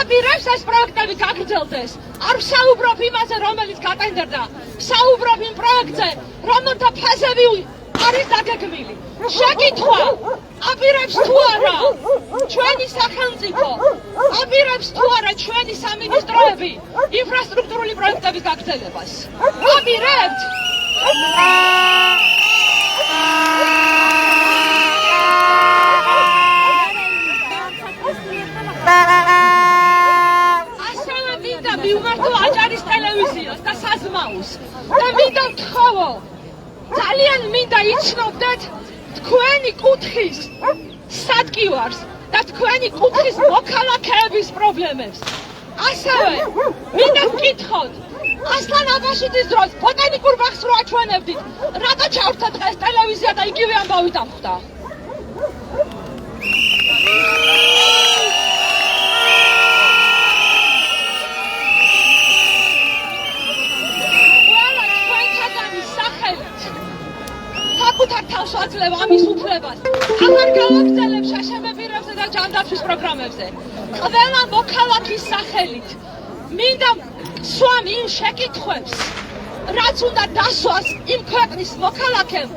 აპირებს ეს პროექტები გაგრძელდეს. არ ვსაუბრობ იმაზე, რომელიც გატენდერდა. ვსაუბრობ იმ პროექტზე, რომელთა ფაზები არის დაგეგმილი. შეკითხვა, აპირებს თუ არა ჩვენი სახელმწიფო, აპირებს თუ არა ჩვენი სამინისტროები ინფრასტრუქტურული პროექტების გაგრძელებას? აპირებთ? ასევე მინდა მივმართო აჭარის ტელევიზიას და საზმაოს და მინდა ვთხოვო, ძალიან მინდა იცნობდეთ თქვენი კუთხის სადგივარს და თქვენი კუთხის მოქალაქეების პრობლემებს. ასევე მინდა ვკითხოთ, ასლან აბაშიძის დროს ბოტანიკურ ბაღს რო აჩვენებდით, რატო ჩავრთა დღეს ტელევიზია და იგივე ამბავი დამხვდა? საკუთარ თავს ვაძლევ ამის უფლებას. აღარ გავაგრძელებ შაშებებირებზე და ჯანდაცვის პროგრამებზე. ყველა მოქალაქის სახელით მინდა სვამ იმ შეკითხვებს, რაც უნდა დასვას იმ ქვეყნის მოქალაქემ,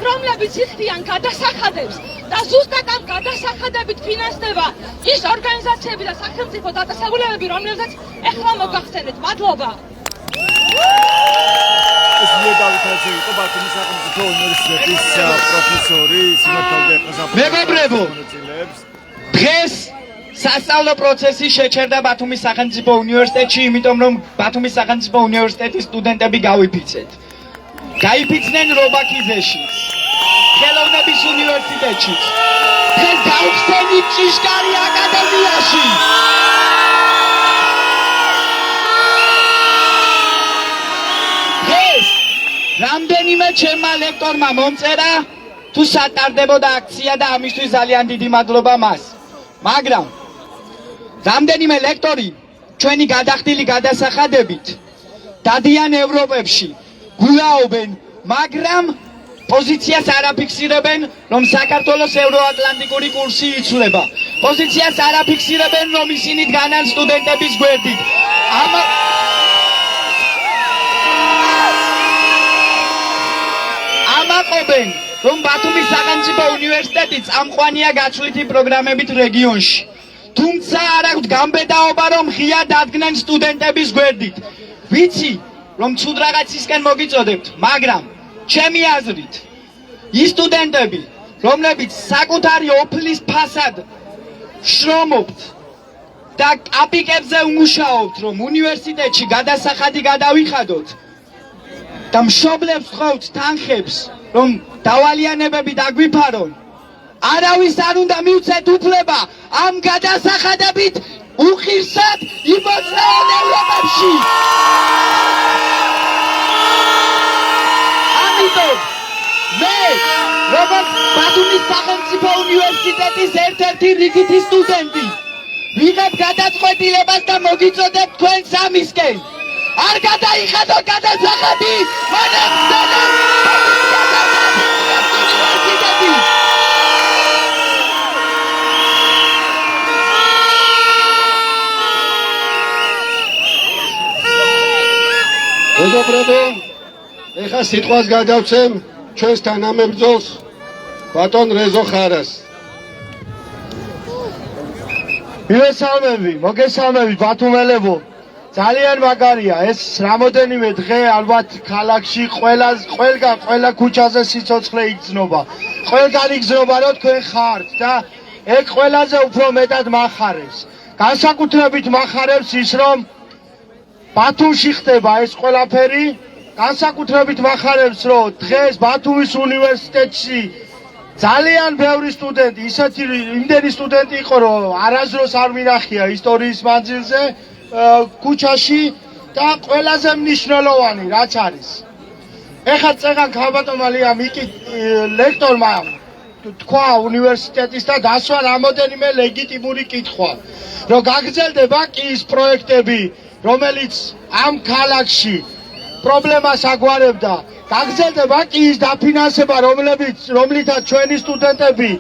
რომლებიც იხდიან გადასახადებს და ზუსტად ამ გადასახადებით ფინანსდება ის ორგანიზაციები და სახელმწიფო დაწესებულებები, რომლებსაც ეხლა მოგახსენეთ. მადლობა. მეგობრებო, დღეს სასწავლო პროცესი შეჩერდა ბათუმის სახელმწიფო უნივერსიტეტში, იმიტომ რომ ბათუმის სახელმწიფო უნივერსიტეტის სტუდენტები გავიფიცეთ. გაიფიცნენ რობაქიზეში, ხელოვნების უნივერსიტეტში. დღეს გავხსენით ჭიშკარი აკადემიაში. რამდენიმე ჩემმა ლექტორმა მომწერა თუ სატარდებოდა აქცია და ამისთვის ძალიან დიდი მადლობა მას. მაგრამ რამდენიმე ლექტორი ჩვენი გადახდილი გადასახადებით დადიან ევროპებში, გულაობენ, მაგრამ პოზიციას არ აფიქსირებენ, რომ საქართველოს ევროატლანტიკური კურსი იცვლება. პოზიციას არ აფიქსირებენ, რომ ისინი დგანან სტუდენტების გვერდით. ამაყობენ, რომ ბათუმის სახელმწიფო უნივერსიტეტი წამყვანია გაცვლითი პროგრამებით რეგიონში. თუმცა არ აქვთ გამბედაობა, რომ ღია დადგნენ სტუდენტების გვერდით. ვიცი, რომ ცუდ რაღაცისკენ მოგიწოდებთ, მაგრამ ჩემი აზრით, ის სტუდენტები, რომლებიც საკუთარი ოფლის ფასად შრომობთ და კაპიკებზე უმუშაობთ, რომ უნივერსიტეტში გადასახადი გადავიხადოთ და მშობლებს ხოვთ თანხებს, რომ დავალიანებები დაგვიფარონ, არავის არ უნდა მივცეთ უფლება ამ გადასახადებით უხირსად იმოწმეონ ევროპებში. ამიტომ მე, როგორც ბათუმის სახელმწიფო უნივერსიტეტის ერთ-ერთი რიგითი სტუდენტი, ვიღებ გადაწყვეტილებას და მოგიწოდებ თქვენ სამისკენ. არ გადაიხადო გადასახადი, მაგრამ მეგობრებო, ეხლა სიტყვას გადავცემ ჩვენს თანამებრძოლს ბატონ რეზო ხარას. მოგესალმები ბათუმელებო. ძალიან მაგარია ეს რამოდენიმე დღე ალბათ ქალაქში ყველა ქუჩაზე სიცოცხლე იგრძნობა. ყველგან იგრძნობა რომ თქვენ ხართ და ეგ ყველაზე უფრო მეტად მახარებს. განსაკუთრებით მახარებს ის რომ ბათუმში ხდება ეს ყველაფერი. განსაკუთრებით მახარებს რომ დღეს ბათუმის უნივერსიტეტში ძალიან ბევრი სტუდენტი, იმდენი სტუდენტი იყო რომ არასდროს არ მინახია ისტორიის მანძილზე ქუჩაში და ყველაზე მნიშვნელოვანი რაც არის. ეხლა წეგან ქალბატონმა ლექტორმა თქვა უნივერსიტეტის და დასვა რამოდენიმე ლეგიტიმური კითხვა, რომ გაგრძელდება კი ის პროექტები, რომელიც ამ ქალაქში პრობლემას აგვარებდა, გაგრძელდება კი ის დაფინანსება, რომლითაც ჩვენი სტუდენტები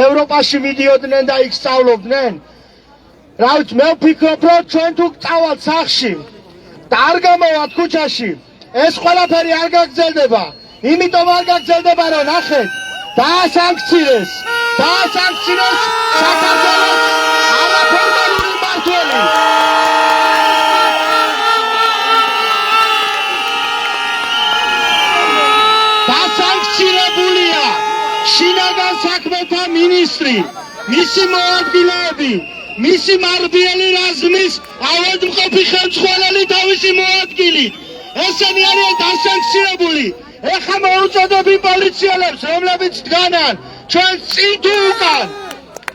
ევროპაში მიდიოდნენ და იქ სწავლობდნენ. რა ვიცი, მე ვფიქრობ, რომ ჩვენ თუ წავალთ სახლში და არ გამოვართ ქუჩაში, ეს ყველაფერი არ გაგრძელდება. იმიტომ არ გაგრძელდება, რომ ნახეთ, დაასანქცირეს საქართველოს არაფორმალური მმართველი. დასანქცირებულია შინაგან საქმეთა მინისტრი, მისი მოადგილეები, მისი მარბიელი რაზმის ავადმყოფი ხელმძღვანელი თავისი მოადგილით. ესენი არიან დასანქცირებული. ეხლა მოუწოდებ იმ პოლიციელებს, რომლებიც დგანან ჩვენს წინ თუ უკან.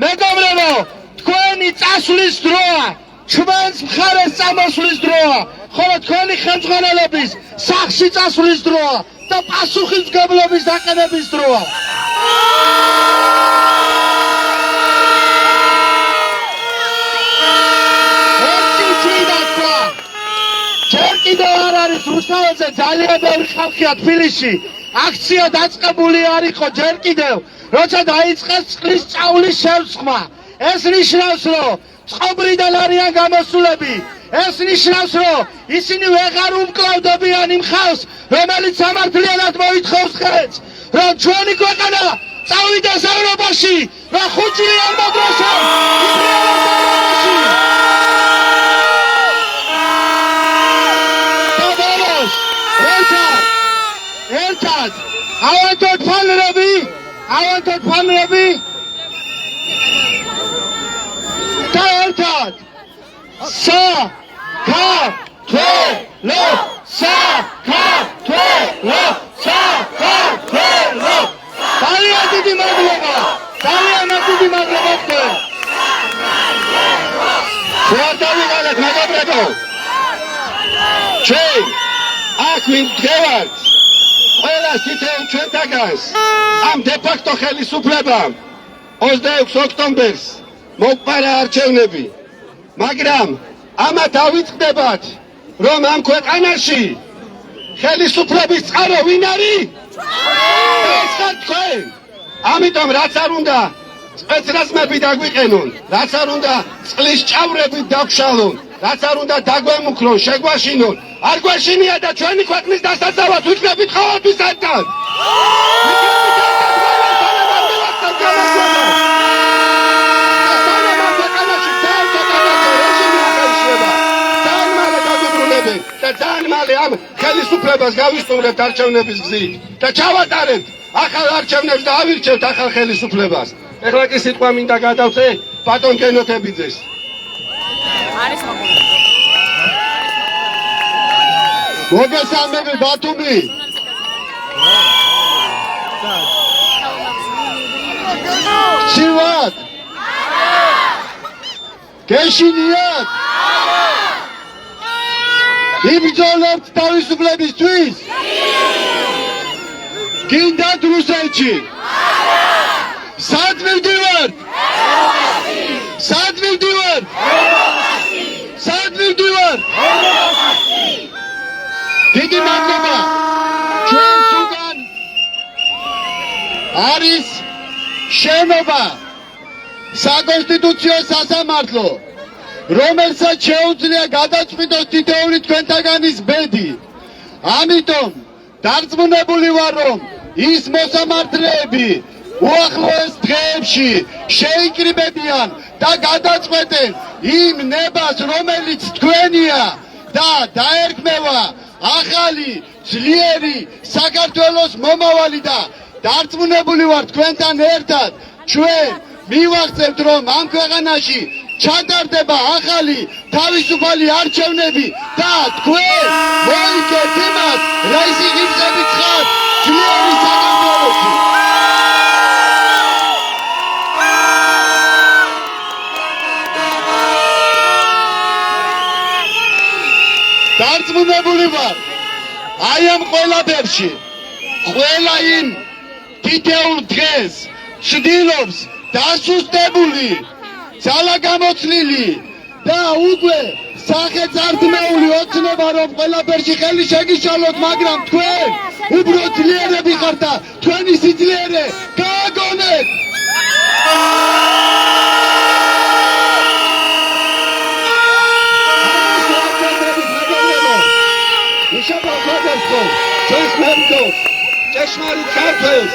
მეგობრებო, თქვენი წასვლის დროა, ჩვენს მხარეს წამოსვლის დროა, ხოლო თქვენი ხელმძღვანელობის სახლში წასვლის დროა და პასუხისმგებლობის დაყენების დროა. ჯერ კიდევ არ არის რუსთაველზე ძალიან ბევრი ხალხია თბილისში. აქცია დაწყებული არ იყო ჯერ კიდევ, როცა დაიწყეს წყლის ჭაულის შევსხმა. ეს ნიშნავს, რომ წყობრიდან არიან გამოსულები. ეს ნიშნავს, რომ ისინი ვეღარ უმკლავდებიან იმ ხალხს, რომელიც სამართლიანად მოითხოვს ხელს, რომ ჩვენი ქვეყანა წავიდეს ევროპაში, რომ ხუჭლიანმა დროშამ ერთად ავანტოთ ფანრები და ერთად საქართველო ძალიან დიდი მადლობა თქვენ. ჩვენ დავიღალეთ მეგობრებო, ჩვენ აქ ვიმდგევართ ყველა თითოეულ ჩვენთაგანს ამ დე-ფაქტო ხელისუფლებამ 26 ოქტომბერს მოგპარა არჩევნები, მაგრამ ამათ დავიწყდებათ, რომ ამ ქვეყანაში ხელისუფლების წყარო ვინ არის? ეს ხართ თქვენ. ამიტომ რაც არ უნდა წეცრაზმები დაგვიყენონ, რაც არ უნდა წყლის ჭავრებით დაგვშალონ, რაც არ უნდა დაგვემუქრონ, შეგვაშინონ, არ გვაშინია და ჩვენი ქვეყნის დასაცავად ვიქნებით ყოველთვის ერთად. და ძალიან მალე ამ ხელისუფლებას გავისტუმრებთ არჩევნების გზით და ჩავატარებთ ახალ არჩევნებს და ავირჩევთ ახალ ხელისუფლებას. ეხლა კი სიტყვა მინდა გადავწე ბატონ გენოთებიძეს. არის მოკლედ. მოგესალმები ბათუმი. ხშირად გეშინიათ იბრძოლებთ თავისუფლებისთვის? გინდათ რუსეთში? სად მივდივართ? დიდი მადლობა. ჩვენს უკან არის შენობა, საკონსტიტუციო სასამართლო, რომელსაც შეუძლია გადაწყვიტოს თითოეული თქვენთაგანის ბედი. ამიტომ დარწმუნებული ვარ, რომ ის მოსამართლეები უახლოეს დღეებში შეიკრიბებიან და გადაწყვეტენ იმ ნებას, რომელიც თქვენია და დაერქმევა ახალი ძლიერი საქართველოს მომავალი და დარწმუნებული ვარ თქვენთან ერთად ჩვენ მივახცევთ, რომ ამ ქვეყანაში ჩატარდება ახალი თავისუფალი არჩევნები და თქვენ მოიგებთ იმას, რა ისი ღირსებით ხართ ძლიერი საქართველოში. დარწმუნებული ვარ, აი ამ ყველაფერში, ყველა იმ თითეულ დღეს ცდილობს დასუსტებული, ძალაგამოცლილი და უკვე სახეწარმოული ოცნება, რომ ყველაფერში ხელი შეგიშალოთ, მაგრამ თქვენ უფრო ძლიერები ხართ და თქვენი სიძლიერე გააგონეთ. ჩვენს მემკვიდრეებს, ჭეშმარიტ ქართველს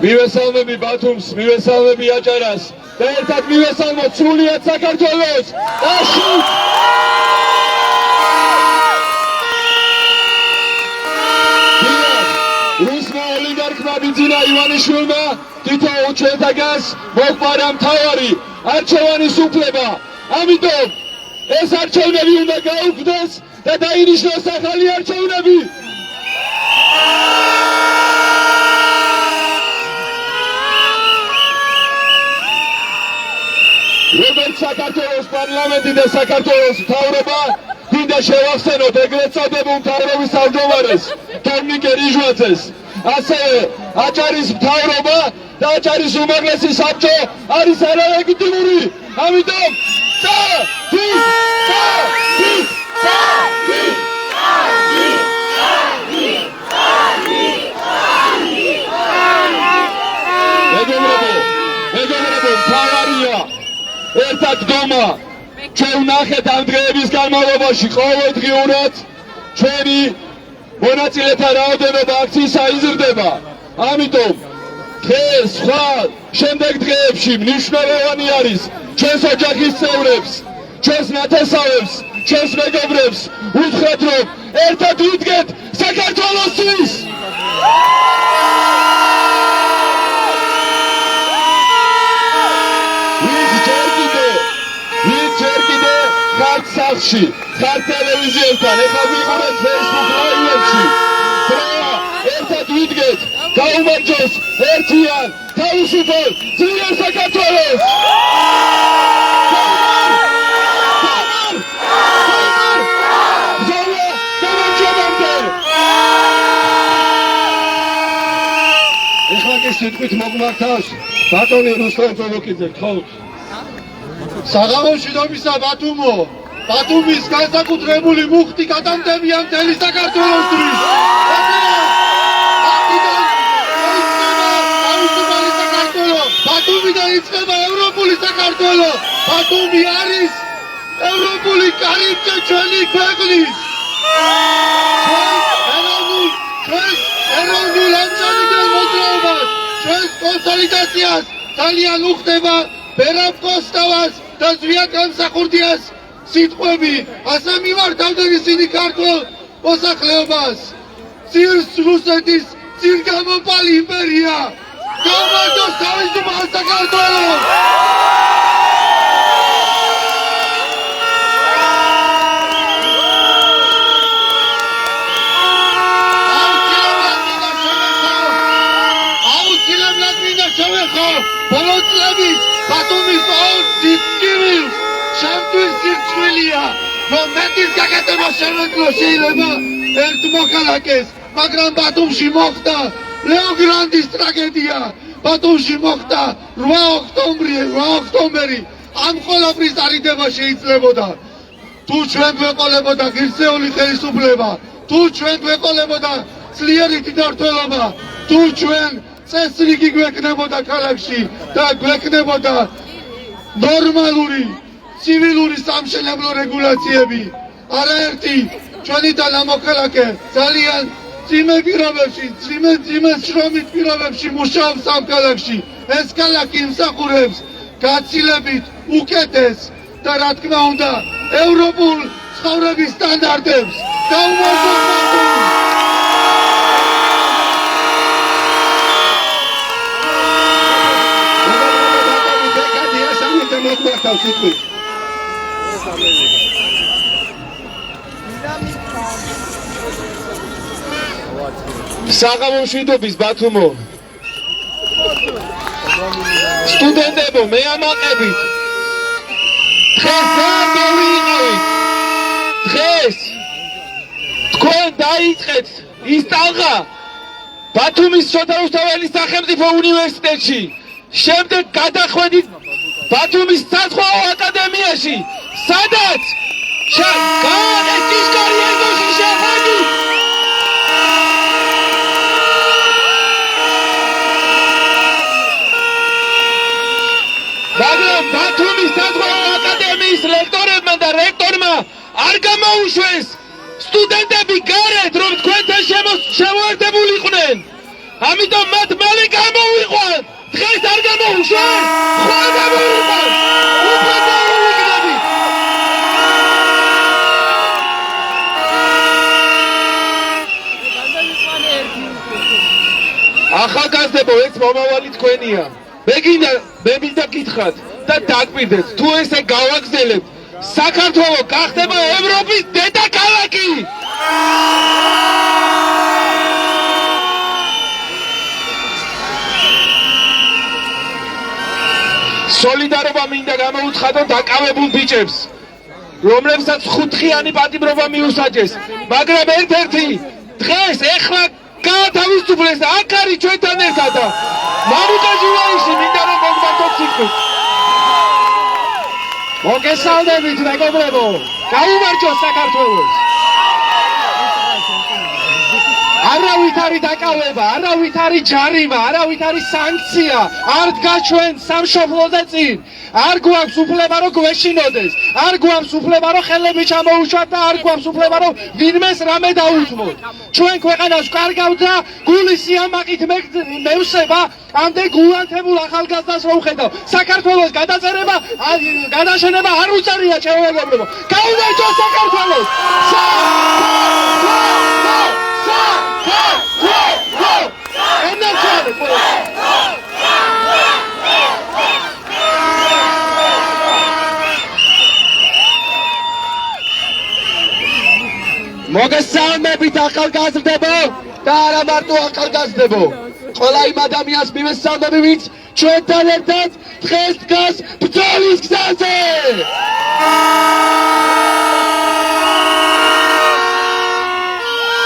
მივესალმები ბათუმს, მივესალმები აჭარას და ერთად მივესალმოთ სრულიად საქართველოს და შუქ! რუსმა ოლიგარქმა ბიძინა ივანიშვილმა თითოეულ ჩვენთაგანს მოჰყარა მთავარი არჩევანის უფლება. ამიტომ ეს არჩევნები უნდა გაუქმდეს და დაინიშნოს ახალი არჩევნები. როგორც საქართველოს პარლამენტი და საქართველოს მთავრობა გვინდა შევახსენოთ ეგრეთ წოდებულ მთავრობის თავმჯდომარეს თორნიკე რიჟვაძეს, ასევე აჭარის მთავრობა და აჭარის უმაღლესი საბჭო არის არალეგიტიმური. ამიტომ მეგობრებო, მთავარია ერთად დომა. ჩვენ ვნახეთ ამ დღეების განმავლობაში ყოველდღიურად ჩვენი მონაწილეთა რაოდენობა აქციისა იზრდება. ამიტომ დღეს სხვა შემდეგ დღეებში მნიშვნელოვანი არის ჩვენს ოჯახის წევრებს, ჩვენს ნათესავებს, ჩვენს მეგობრებს უთხრათ, რომ ერთად ვიდგეთ საქართველოსთვის. ხართ სახლში, ხართ ტელევიზიებთან, ეხლა ვიყურეთ Facebook ლაივებში. დროა ერთად ვიდგეთ, გაუმარჯოს ერთიან, თავისუფალ, ძლიერ საქართველოს. ეხლა კი სიტყვით მოგმართავს ბატონი რუსლან წოლოკიძე, გთხოვთ. საღამოში დომისა ბათუმო, ბათუმის განსაკუთრებული მუხტი გადამდებია მთელი საქართველოსთვის. ბათუმიდან იწყება ევროპული საქართველო. ბათუმი არის ევროპული კარიბჭე ჩვენი ქვეყნის. ჩვენს ეროვნულ ამჟამინდელ მოძრაობას, ჩვენს კონსოლიდაციას ძალიან უხდება ბერამ კოსტავას და ზვია გამსახურდიას სიტყვები. ასე მიმართავდნენ ისინი ქართულ მოსახლეობას. ძირს რუსეთის ძირგამოპალი იმპერია. გამარჯვოს თავისუფალ საქართველოს! აუცილებლად მინდა შევეხო ბოლო წლების ბათუმის ორ დისკივილს შემთვის სირცხვილია, რომ მეტის გაკეთება შემეძლო შეიძლება ერთ მოქალაქეს, მაგრამ ბათუმში მოხდა ლეოგრანდის ტრაგედია. ბათუმში მოხდა 8 ოქტომბერი. ამ ყველაფრის არიდება შეიძლებოდა. თუ ჩვენ გვეყოლებოდა ღირსეული ხელისუფლება, თუ ჩვენ გვეყოლებოდა ძლიერი დიდართულობა, თუ ჩვენ წესრიგი გვექნებოდა ქალაქში და გვექნებოდა ნორმალური ცივილური სამშენებლო რეგულაციები. არაერთი ჩვენი თანამოქალაქე ძალიან ძიმე პირობებში, ძიმე შრომით პირობებში მუშაობს ამ ქალაქში. ეს ქალაქი იმსახურებს გაცილებით უკეთეს და რა თქმა უნდა ევროპულ ცხოვრების სტანდარტებს. გაუმართლოთ ბათუმი! საღამო მშვიდობის ბათუმო სტუდენტებო მე ამაყებით დღეს დაგვიყავით დღეს თქვენ დაიწყეთ ის ტალღა ბათუმის შოთა რუსთაველის სახელმწიფო უნივერსიტეტში შემდეგ გადახვედით ბათუმის საზღვაო აკადემიაში სადაც გააკეთეთ ჭიშკარი ეზოში შეხვედით მაგრამ ბათუმის საზღვაო აკადემიის ლექტორებმა და რექტორმა არ გამოუშვეს სტუდენტები გარეთ რომ თქვენთან შემოერთებულიყვნენ ამიტომ მათ მალე გამოვიყვანთ დღეს არ გამოუშვეს ხვალ გამოვიყვანთ უფრო დაუვიგდებით ახალგაზრდებო ეს მომავალი თქვენია მე მინდა გითხრათ და დაგვირდეთ თუ ესე გავაგზავნებთ საქართველო გახდება ევროპის დედაქალაქი სოლიდარობა მინდა გამოუცხადო დაკავებულ ბიჭებს რომლებსაც ხუთხიანი პატიმრობა მიუსაჯეს მაგრამ ერთ-ერთი დღეს ეხლა გაათავისუფლეს აქ არის ჩვენთან ერთად და მამუკა ჟურნალისტი მინდა რომ მოგმართოთ სიტყვით მოგესალმებით მეგობრებო გაუმარჯოს საქართველოს არავით არის დაკავება არავით არის ჯარიმა არავით არის სანქცია არ დგას ჩვენ სამშობლოზე წინ არ გვაქვს უფლება რომ გვეშინოდეს არ გვაქვს უფლება რომ ხელები ჩამოუშვათ და არ გვაქვს უფლება რომ ვინმეს რამე დაუთმოთ ჩვენ ქვეყანას ვკარგავთ და გულის სიამაყით მევსება ამდენ გულანთებულ ახალგაზრდას რომ ვხედავ საქართველოს გადაწერება გადაშენება არ უწარია ჩემო მეგობრებო გაუმარჯოს საქართველოს მოგესალმებით ახალგაზრდებო და არა მარტო ახალგაზრდებო ყველა იმ ადამიანს მივესალმები ვინც ჩვენთან ერთად დღეს დგას ბრძოლის გზაზე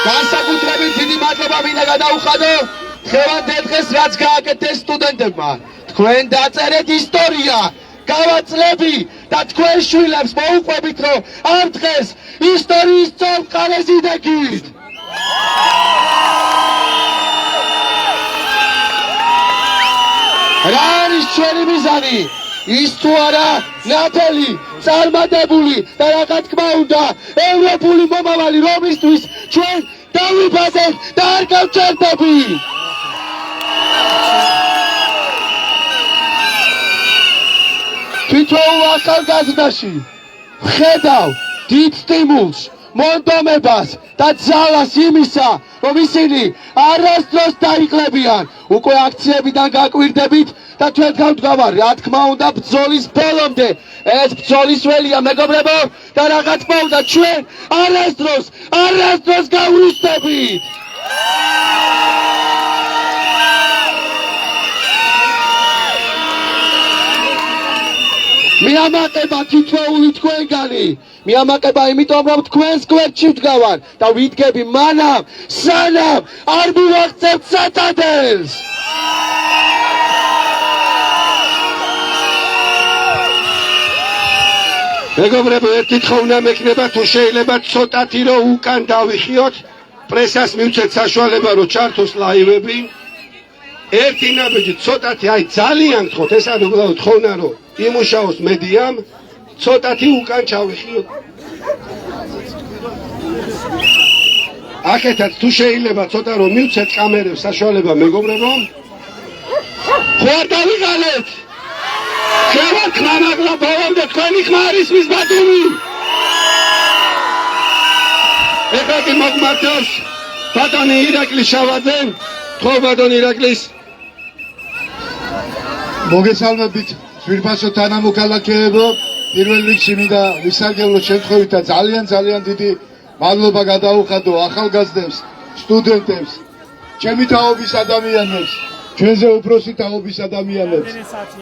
განსაკუთრებით დიდი მადლობა მინდა გადაუხადო დღევანდელ დღეს რაც გააკეთეს სტუდენტებმა თქვენ დაწერეთ ისტორია გავაწლები და თქვენ შვილებს მოუყვებით რომ ამ დღეს ისტორიის წოლყარეს იდეკით რა არის ჩვენი მიზანი ის თუ არა ნათელი წარმატებული და რა თქმა უნდა ევროპული მომავალი რომისთვის ჩვენ დავიბაზეთ და არ გავჩერდებით თვითონ ახალგაზრდაში ვხედავ დიდ სტიმულს მონდომებას და ძალას იმისა რომ ისინი არასდროს დაიკლებიან უკვე აქციებიდან გაკვირდებით და თქვენ გავდგავარ რა თქმა უნდა ბრძოლის ბოლომდე ეს ბრძოლის ველია მეგობრებო და რა თქმა უნდა ჩვენ არასდროს გავრუსტებით მიამაყება თითოეული თქვენგანი მიამაყება იმიტომ რომ თქვენს გვერდში ვდგავარ და ვიდგები მანამ სანამ არ მივაღწევთ სათადელს მეგობრებო ერთი თხოვნა მექნება თუ შეიძლება ცოტათი რომ უკან დავიხიოთ პრესას მივცეთ საშუალება რომ ჩართოს ლაივები ერთი ნაბიჯი ცოტათი აი ძალიან გთხოვთ ეს არის უბრალოდ თხოვნა რომ იმუშაოს მედიამ ცოტათი უკან ჩავიხიოთ. აქეთაც თუ შეიძლება ცოტა რომ მივცეთ კამერებს საშუალება მეგობრებო. ხო არ დავიღალეთ? შევარ ხმა მაგრამ ბოლომდე თქვენი ხმა არის მის ბატონი. ეხლა კი მოგმართავს ბატონი ირაკლი შავაძე. ხო ბატონი ირაკლის. მოგესალმებით ძვირფასო თანამოქალაქეებო, პირველ რიგში მინდა ვისარგებლოთ შემთხვევით და ძალიან დიდი მადლობა გადაუხადო ახალგაზრდებს, სტუდენტებს, ჩემი თაობის ადამიანებს, ჩვენზე უფროსი თაობის ადამიანებს,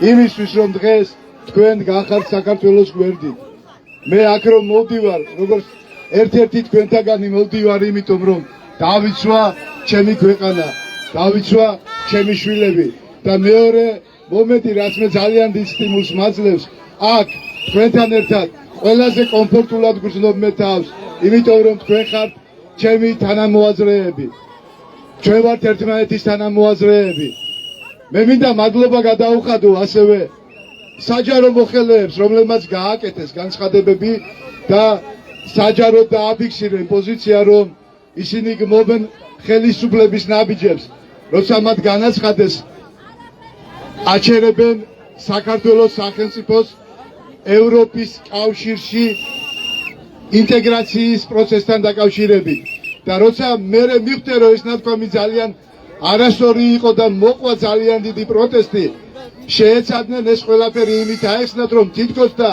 იმისთვის რომ დღეს თქვენ გახართ საქართველოს გვერდით. მე აქ რომ მოვდივარ, როგორც ერთ-ერთი თქვენთაგანი მოვდივარ, იმიტომ რომ დავიცვა ჩემი ქვეყანა, დავიცვა ჩემი შვილები და მეორე მომენტი რაც მე ძალიან დიდ სტიმულს მაძლევს აქ თქვენთან ერთად ყველაზე კომფორტულად გრძნობ მე თავს, იმიტომ რომ თქვენ ხართ ჩემი თანამოაზრეები. ჩვენ ვართ ერთმანეთის თანამოაზრეები. მე მინდა მადლობა გადაუხადო ასევე საჯარო მოხელეებს, რომლებმაც გააკეთეს განცხადებები და საჯაროდ დააფიქსირეს პოზიცია, რომ ისინი გმობენ ხელისუფლების ნაბიჯებს, როცა მათ განაცხადეს აჩერებენ საქართველოს სახელმწიფოს ევროპის კავშირში ინტეგრაციის პროცესთან დაკავშირებით. და როცა მე მივხვდი რომ ეს ნათქვამი ძალიან არასწორი იყო და მოყვა ძალიან დიდი პროტესტი, შეეცადნენ ეს ყველაფერი იმით აეხსნათ, რომ თითქოს და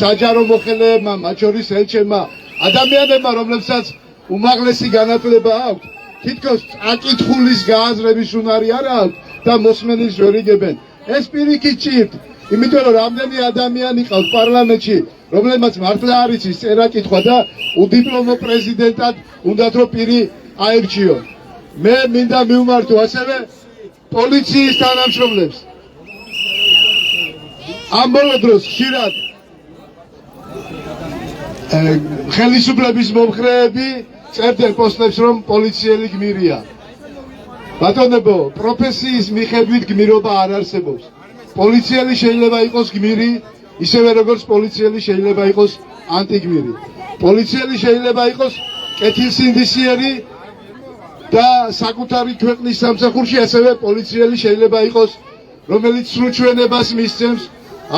საჯარო მოხელეებმა, მათ შორის ელჩებმა, ადამიანებმა, რომლებსაც უმაღლესი განათლება აქვთ, თითქოს აკითხulis გააზრების უნარი არ აქვთ და მოსმენის ვერ იგებენ. ეს პირიქით ჭირთ, იმიტომ რომ რამდენი ადამიანი ყავს პარლამენტში, რომლებმაც მართლა არ იცის წერა კითხვა და უდიპლომო პრეზიდენტად უნდათ რომ პირი აირჩიონ. მე მინდა მივმართო ასევე პოლიციის თანამშრომლებს. ამ ბოლო დროს ხშირად ხელისუფლების მომხრეები წერდნენ პოსტებს, რომ პოლიციელი გმირია. ბატონებო, პროფესიის მიხედვით გმირობა არ არსებობს. პოლიციელი შეიძლება იყოს გმირი, ისევე როგორც პოლიციელი შეიძლება იყოს ანტიგმირი. პოლიციელი შეიძლება იყოს კეთილსინდისიერი და საკუთარი ქვეყნის სამსახურში, ასევე პოლიციელი შეიძლება იყოს, რომელიც სრულჩვენებას მისცემს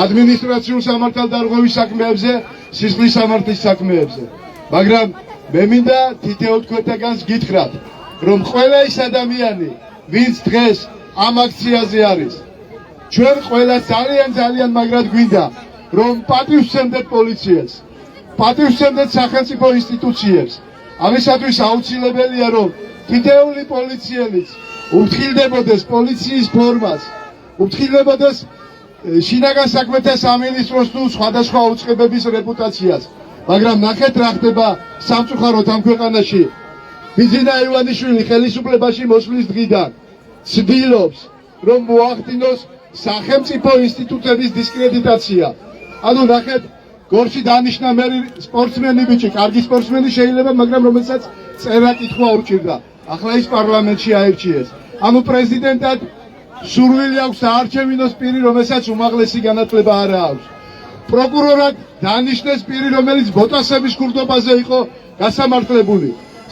ადმინისტრაციულ სამართალდარღვევის საქმეებზე, სისხლის სამართლის საქმეებზე. მაგრამ მე მინდა თითოეულ თქვენთაგანს გითხრათ, რომ ყველა ის ადამიანი, ვინც დღეს ამ აქციაზე არის, ჩვენ ყველა ძალიან მაგრად გვინდა, რომ პატივს ვცემდეთ პოლიციას, პატივს ვცემდეთ სახელმწიფო ინსტიტუციებს. ამისათვის აუცილებელია, რომ თითოეული პოლიციელიც უფრთხილდებოდეს პოლიციის ფორმას, უფრთხილდებოდეს შინაგან საქმეთა სამინისტროს თუ სხვადასხვა უწყებების რეპუტაციას. მაგრამ ნახეთ რა ხდება სამწუხაროდ ამ ქვეყანაში. ბიძინა ივანიშვილი ხელისუფლებაში მოსვლის დღიდან ცდილობს, რომ მოახდინოს სახელმწიფო ინსტიტუტების დისკრედიტაცია. ანუ ნახეთ, გორში დანიშნა მე სპორტსმენი ბიჭი, კარგი სპორტსმენი შეიძლება, მაგრამ რომელსაც წერა კითხვა ურჭირდა. ახლა ის პარლამენტში აირჩიეს. ანუ პრეზიდენტად სურვილი აქვს საარჩევნო პირი, რომელსაც უმაღლესი განათლება არ აქვს. პროკურორად დანიშნეს პირი, რომელიც ბოტასების ქურდობაზე იყო გასამართლებული.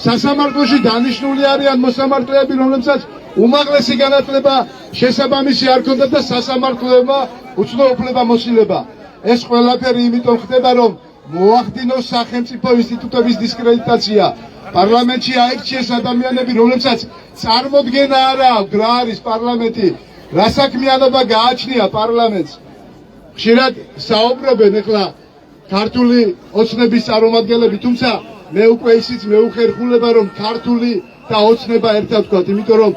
სასამართლოში დანიშნული არიან მოსამართლეები, რომლებსაც უმაღლესი განათლება შესაბამისი არ ქონდათ და სასამართლოებმა უცნო უფლებამოსილება. ეს ყველაფერი იმიტომ ხდება, რომ მოახდინოს სახელმწიფო ინსტიტუტების დისკრედიტაცია. პარლამენტში აირჩიეს ადამიანები, რომლებსაც წარმოდგენა არ აქვს, რა არის პარლამენტი, რა საქმიანობა გააჩნია პარლამენტს. ხშირად საუბრობენ ეხლა ქართული ოცნების წარმომადგენლები, თუმცა მე უკვე ისიც მეუხერხულება, რომ ქართული და ოცნება ერთად ვთქვათ, იმიტომ რომ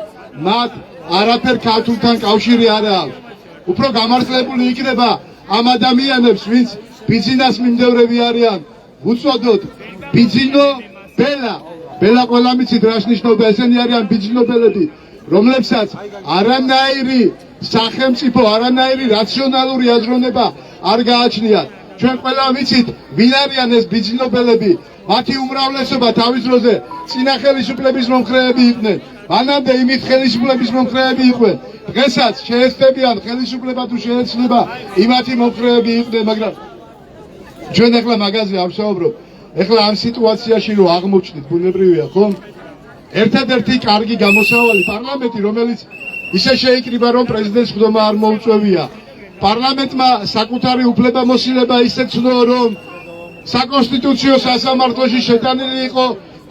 მათ არაფერ ქართულთან კავშირი არ აქვს. უფრო გამართლებული იქნება ამ ადამიანებს, ვინც ბიძინას მიმდევრები არიან, უწოდოთ ბიძინო ბელა. ბელა ყველა მიცით რა ნიშნავდა, ესენი არიან ბიძინობელები, რომლებსაც არანაირი სახელმწიფო, არანაირი რაციონალური აზროვნება არ გააჩნიათ. ჩვენ ყველა ვიცით, ვინ არიან ეს ბიძინობელები. მათი უმრავლესობა თავის დროზე წინა ხელისუფლების მომხრეები იყვნენ. მანამდე იმით ხელისუფლების მომხრეები იყვნენ. დღესაც შეეცდებიან ხელისუფლება თუ შეეცდება იმათი მომხრეები იყვნენ, მაგრამ ჩვენ ახლა მაგაზე არ ვსაუბრობ. ახლა ამ სიტუაციაში რომ აღმოჩნდით, ბუნებრივია, ხომ? ერთადერთი კარგი გამოსავალი პარლამენტი, რომელიც ისე შეიკრიბა, რომ პრეზიდენტს ხდომა არ მოუწევია. პარლამენტმა საკუთარი უფლებამოსილება ისე ცნო, რომ საკონსტიტუციო სასამართლოში შეტანილი იყო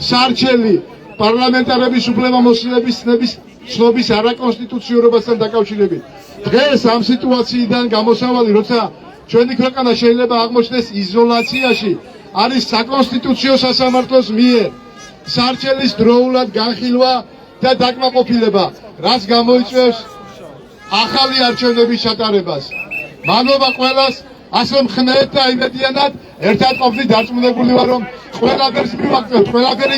სარჩელი პარლამენტარების უფლებამოსილების ცნობის არაკონსტიტუციურობასთან დაკავშირებით. დღეს ამ სიტუაციიდან გამოსავალი, როცა ჩვენი ქვეყანა შეიძლება აღმოჩნდეს იზოლაციაში, არის საკონსტიტუციო სასამართლოს მიერ სარჩელის დროულად განხილვა და დაკმაყოფილება, რაც გამოიწვევს ახალი არჩევნების ჩატარებას. მადლობა ყველას, ასე მხნეთ და იმედიანად ერთად ყოფნით დარწმუნებული ვარ, რომ ყველაფერს მივაღწევთ, ყველაფერი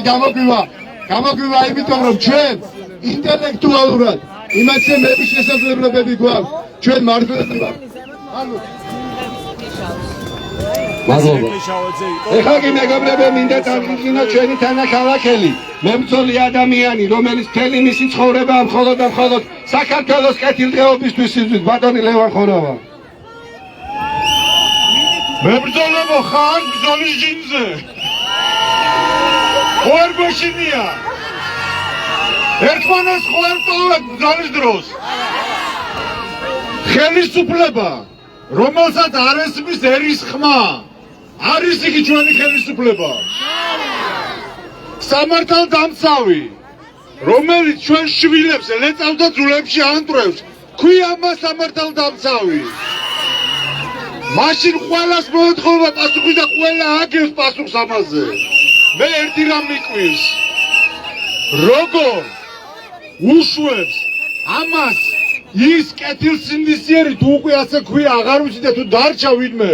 გამოგვივა იმიტომ, რომ ჩვენ ინტელექტუალურად იმაცემების შესაძლებლობები გვაქვს, ჩვენ მართლები ვართ. მადლობა. ეხლა კი მეგობრებო, მინდა წარდგინო ჩვენი თანახმოვანელი, მებრძოლი ადამიანი, რომელიც მთელი მისი ცხოვრება მხოლოდ და მხოლოდ საქართველოს კეთილდღეობისთვის იზრდის, ბატონი ლევან ხორავა. მებრძოლებო, ხარ ბრძოლის ჯინზე. ხوار გოშინია. ერთმანეს ხوار ტოვებთ ბრძოლის დროს. ხელისუფლება, რომელსაც არ ესმის ერის ხმა, არის იგი ჩვენი ხელისუფლება. სამართალდამცავი, რომელიც ჩვენ შვილებს ლეწავდა ძულებში ანტრევს, ქვია მას სამართალდამცავი. მაშინ ყველას მოეთხოვა პასუხი და ყველა აგებს პასუხს ამაზე. მე ერთი რამ მიკვირს. როგორ უშვებს ამას ის კეთილსინდისიერი თუ უკვე ასე ქვია აღარ ვიცი და თუ დარჩა ვინმე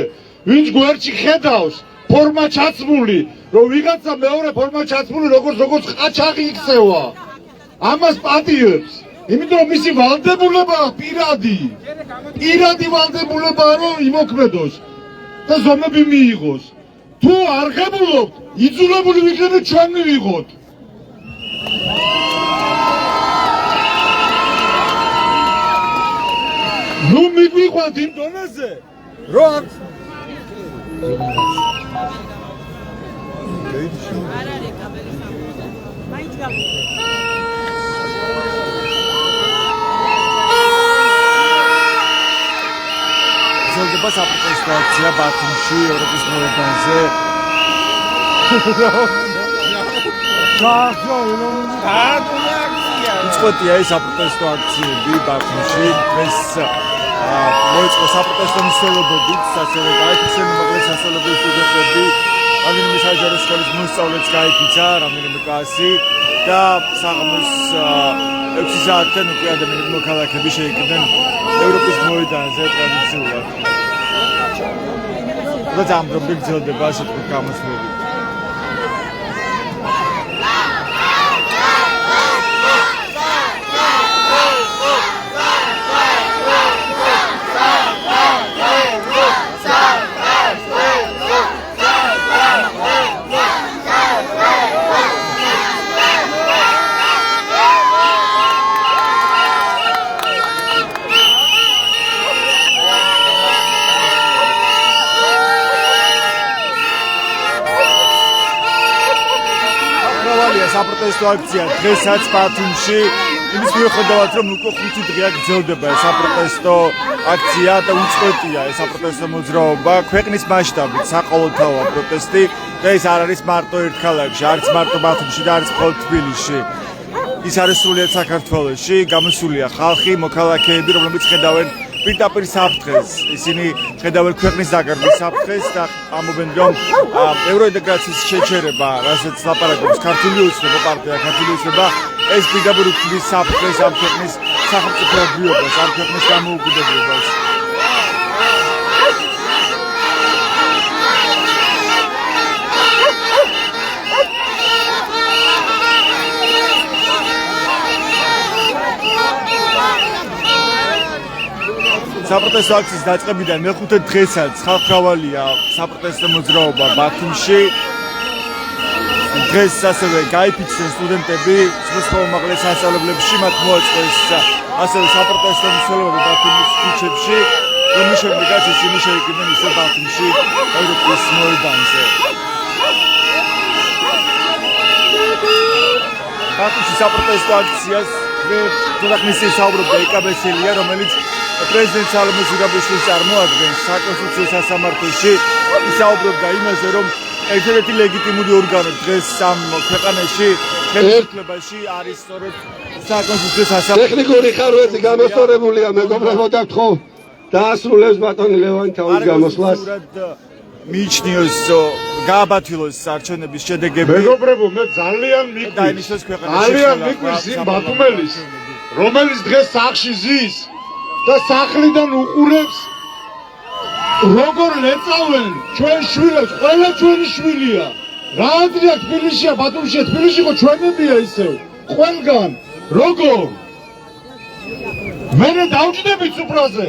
ვინც გვერდში ხედავს ფორმა ჩაცმული რომ ვიღაცა მეორე ფორმა ჩაცმული როგორც ყაჩაღი იქცევა ამას პატიებს იმიტომ რომ მისი ვალდებულება პირადი ვალდებულებაა რომ იმოქმედოს და ზომები მიიღოს თუ არ ღებულობთ იძულებული ვიქნებით ჩვენ მივიღოთ ნუ მიგვიყვანთ იმ დონეზე რომ ზოგადად საპროტესტო აქცია ბათუმში ევროპის მოედანზე უწყոտია ეს საპროტესტო აქციები ბათუმში ეს მოიწყო საპროტესტო მსვლელობებით ასევე გაიფიცნენ უმაღლეს სასწავლებლის სტუდენტები რამდენიმე საჯარო სკოლის მოსწავლეც გაიფიცა რამდენიმე კლასი და საღამოს 6 საათიდან უკვე ადამიანები მოქალაქეები შეიკრიბნენ ევროპის მოედანზე ტრადიციულად და ძამბრობი გრძელდება ასე თქვით გამოსვლები საპროტესტო აქცია დღესაც ბათუმში იმის მიუხედავად რომ უკვე 5 დღეა გრძელდება ეს საპროტესტო აქცია და უწყვეტია ეს საპროტესტო მოძრაობა ქვეყნის მასშტაბით საყოველთაოა პროტესტი და ეს არ არის მარტო ერთ ქალაქში არც მარტო ბათუმში და არც მხოლოდ თბილისში ის არის სრულიად საქართველოში გამოსულია ხალხი მოქალაქეები რომლებიც ხედავენ პირდაპირ საფრთხეს ისინი ხედავენ ქვეყნის დაკარგვის საფრთხეს და ამბობენ რომ ევროინტეგრაციის შეჩერება რასაც ლაპარაკობს ქართული ოცნება პარტია ქართული ოცნება ეს პირდაპირ უქმნის საფრთხეს ამ ქვეყნის სახელმწიფოებრიობას ამ ქვეყნის დამოუკიდებლობას საპროტესტო აქციის დაწყებიდან მეხუთე დღესაც ხალხმრავალია საპროტესტო მოძრაობა ბათუმში. დღეს ასევე გაიფიცნენ სტუდენტები სხვა უმაღლეს სასწავლებლებში მათ მოაწყეს ასევე საპროტესტო მსვლელობები ბათუმის ქუჩებში რომლის შემდეგაც ისინი შეიკრიბნენ ისე ბათუმში ევროპის მოედანზე. ბათუმში საპროტესტო აქციას ძვირადღმის საუბრობდა ეკაბესელია, რომელიც პრეზიდენტ სალომე ზურაბიშვილს წარმოადგენს საკონსტიტუციო სასამართლოში. ისაუბრობდა იმაზე, რომ ერთადერთი ლეგიტიმური ორგანო დღეს ამ ქვეყანაში ხელისუფლებაში არის სწორედ საკონსტიტუციო სასამართლო. ტექნიკური ხარვეთი გამოსწორებულია, მეგობრებო, და გთხოვ დაასრულებს ბატონი ლევან თავის გამოსვლას. მიიჩნიოს გააბათილოს არჩევნების შედეგები. მეგობრებო, მე ძალიან მიყვარს იმ ბათუმელის, რომელიც დღეს სახლში ზის და სახლიდან უყურებს როგორ ლეწავენ ჩვენ შვილებს, ყველა ჩვენი შვილია. რა აზრია თბილისშია, ბათუმშია, თბილისში ხო ჩვენებია ისევ. ყველგან როგორ? მე დავჭდებით სუფრაზე.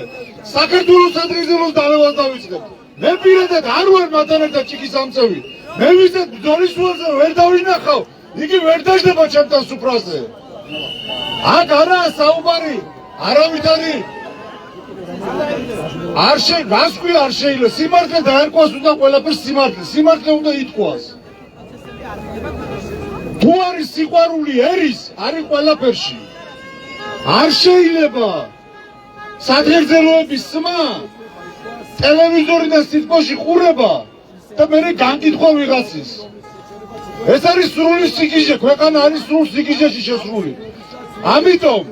საქართველოს ადრიზელოს დალევას დავიწყებთ. მე პირადად არ ვარ მათთან ერთად ჭიქის ამწევი. მე ვიზეთ ბრძოლის უელზე ვერ დავინახავ. იგი ვერ დაждდება ჩემთან სუფრაზე. აქ არაა საუბარი, არავითარი არ შეიძლება სიმართლე დაერკვას უნდა ყველაფერს სიმართლე უნდა ითქვას. თუ არის სიყვარული ერის, არის ყველაფერში. არ შეიძლება სადღეგრძელოების სმა, ტელევიზორიდან სიტყვაში ყურება და მერე განკითხვა ვიღაცის. ეს არის სრული სიკიჟე, ქვეყანა არის სრულ სიკიჟეში შესრული. ამიტომ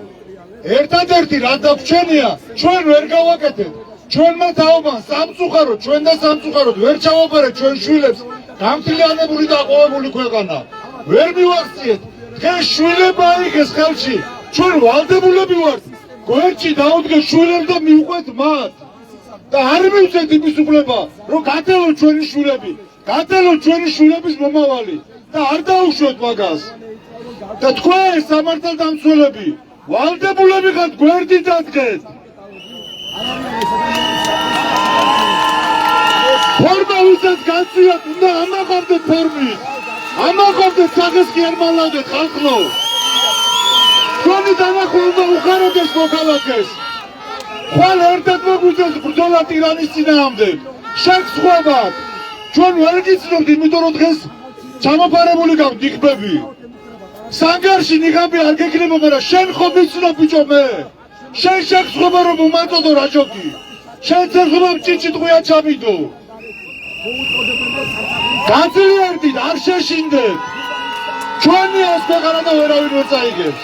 ერთადერთი რა დაგვრჩენია, ჩვენ ვერ გავაკეთეთ. ჩვენმა თაობამ სამწუხაროდ, ჩვენ და სამწუხაროდ ვერ ჩავაბარეთ ჩვენ შვილებს გამთლიანებული და ყვავებული ქვეყანა. ვერ მივახციეთ. დღეს შვილება აიღეს ხელში. ჩვენ ვალდებულები ვართ. გვერდში დაუდგეს შვილებს და მივყვეთ მათ. და არ მივცეთ იმის უფლება, რომ გათელოთ ჩვენი შვილები, გათელოთ ჩვენი შვილების მომავალი და არ დაუშვეთ მაგას. და თქვენ სამართალდამცველები ვალდებულები ხართ გვერდი დადგეთ. ფორმა ვისაც გაწიათ, უნდა ამაყავდეთ ფორმით. ამაყავდეთ სახეს კი არ მალავდეთ ხალხო. ჩვენი დანახვა უნდა უხაროდეს მოქალაქეს. ხვალ ერთად მოგვიწევს ბრძოლა ტირანის წინააღმდეგ. შეგსხვებათ. ჩვენ ვერ გიცნობთ, იმიტომ რომ დღეს ჩამოფარებული გაქვთ ნიღბები. სანგარში ნიღაბი არ გეკნება, მაგრამ შენ ხო ვიცნობ ბიჭო მე. შენ შეგსხვება რომ უმატოდო რაჯოკი. შენ ცერხობა ჭიჭი ტყვია ჩამიდო. გაძლიერდით, არ შეშინდეთ. ჩვენია ეს ქვეყანა და ვერავინ ვერ წაიგებს.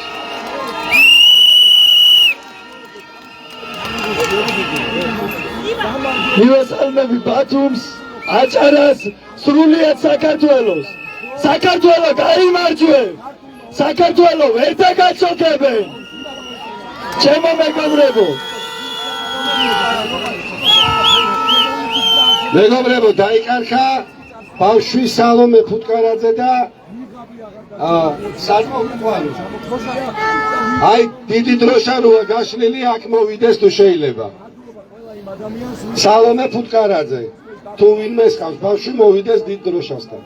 მივესალმები ბათუმს, აჭარას, სრულიად საქართველოს. საქართველო გაიმარჯვებ. საქართველო ვერ დაგაწოქებენ. ჩემო მეგობრებო. მეგობრებო, დაიკარგა ბავშვი სალომე ფუტკარაძე და სარმოყვარი. აი დიდი დროშა როა გაშლილი, აქ მოვიდეს თუ შეიძლება. სალომე ფუტკარაძე, თუ ვინმე სკავს ბავშვი მოვიდეს დიდ დროშასთან.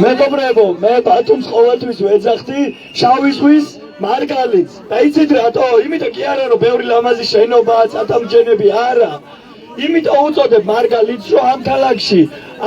მეგობრებო, მე ბათუმს ყოველთვის ვეძახდი შავი ზღვის მარგალიტს. და იცით რატო? იმიტომ კი არა რომ ბევრი ლამაზი შენობაა, წათამჯენები არა. იმიტომ უწოდებ მარგალიტს, რომ ამ ქალაქში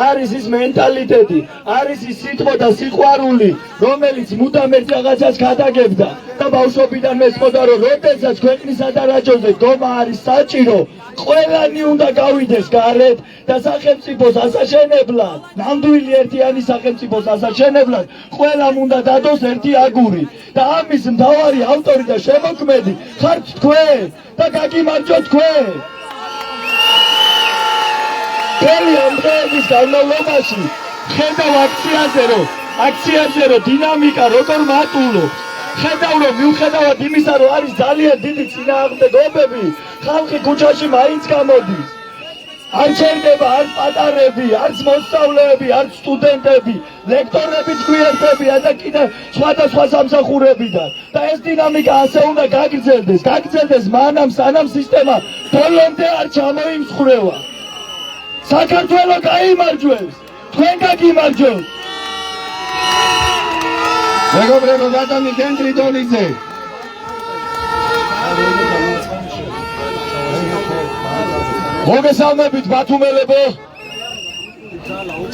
არის ის მენტალიტეტი, არის ის სიტყვა და სიყვარული, რომელიც მუდამ ერთ რაღაცას გადაგებდა. და ბავშვობიდან მესმოდა, რომ როდესაც ქვეყნისა და რაჯოზე გომა არის საჭირო, ყველანი უნდა გავიდეს გარეთ და სახელმწიფოს ასაშენებლად, ნამდვილი ერთიანი სახელმწიფოს ასაშენებლად, ყველამ უნდა დადოს ერთი აგური. და ამის მთავარი ავტორი და შემოქმედი ხართ თქვენ და გაგიმარჯვოთ თქვენ. მთელი ამ დღეების განმავლობაში ხედავ აქციაზე რომ დინამიკა როგორ მატულობს. ხედავ რომ მიუხედავად იმისა რომ არის ძალიან დიდი წინააღმდეგობები, ხალხი ქუჩაში მაინც გამოდის. არ ჩერდება არც პატარები, არც მოსწავლეები, არც სტუდენტები, ლექტორებიც გვიერთებიან და კიდე სხვადასხვა სამსახურებიდან. და ეს დინამიკა ასე უნდა გაგრძელდეს მანამ სანამ სისტემა ბოლომდე არ ჩამოიმსხვრევა. საქართველო გაიმარჯვებს, თქვენ გაგიმარჯვებთ. მეგობრებო, ბატონი გენდრი დოლიძე, მოგესალმებით ბათუმელებო.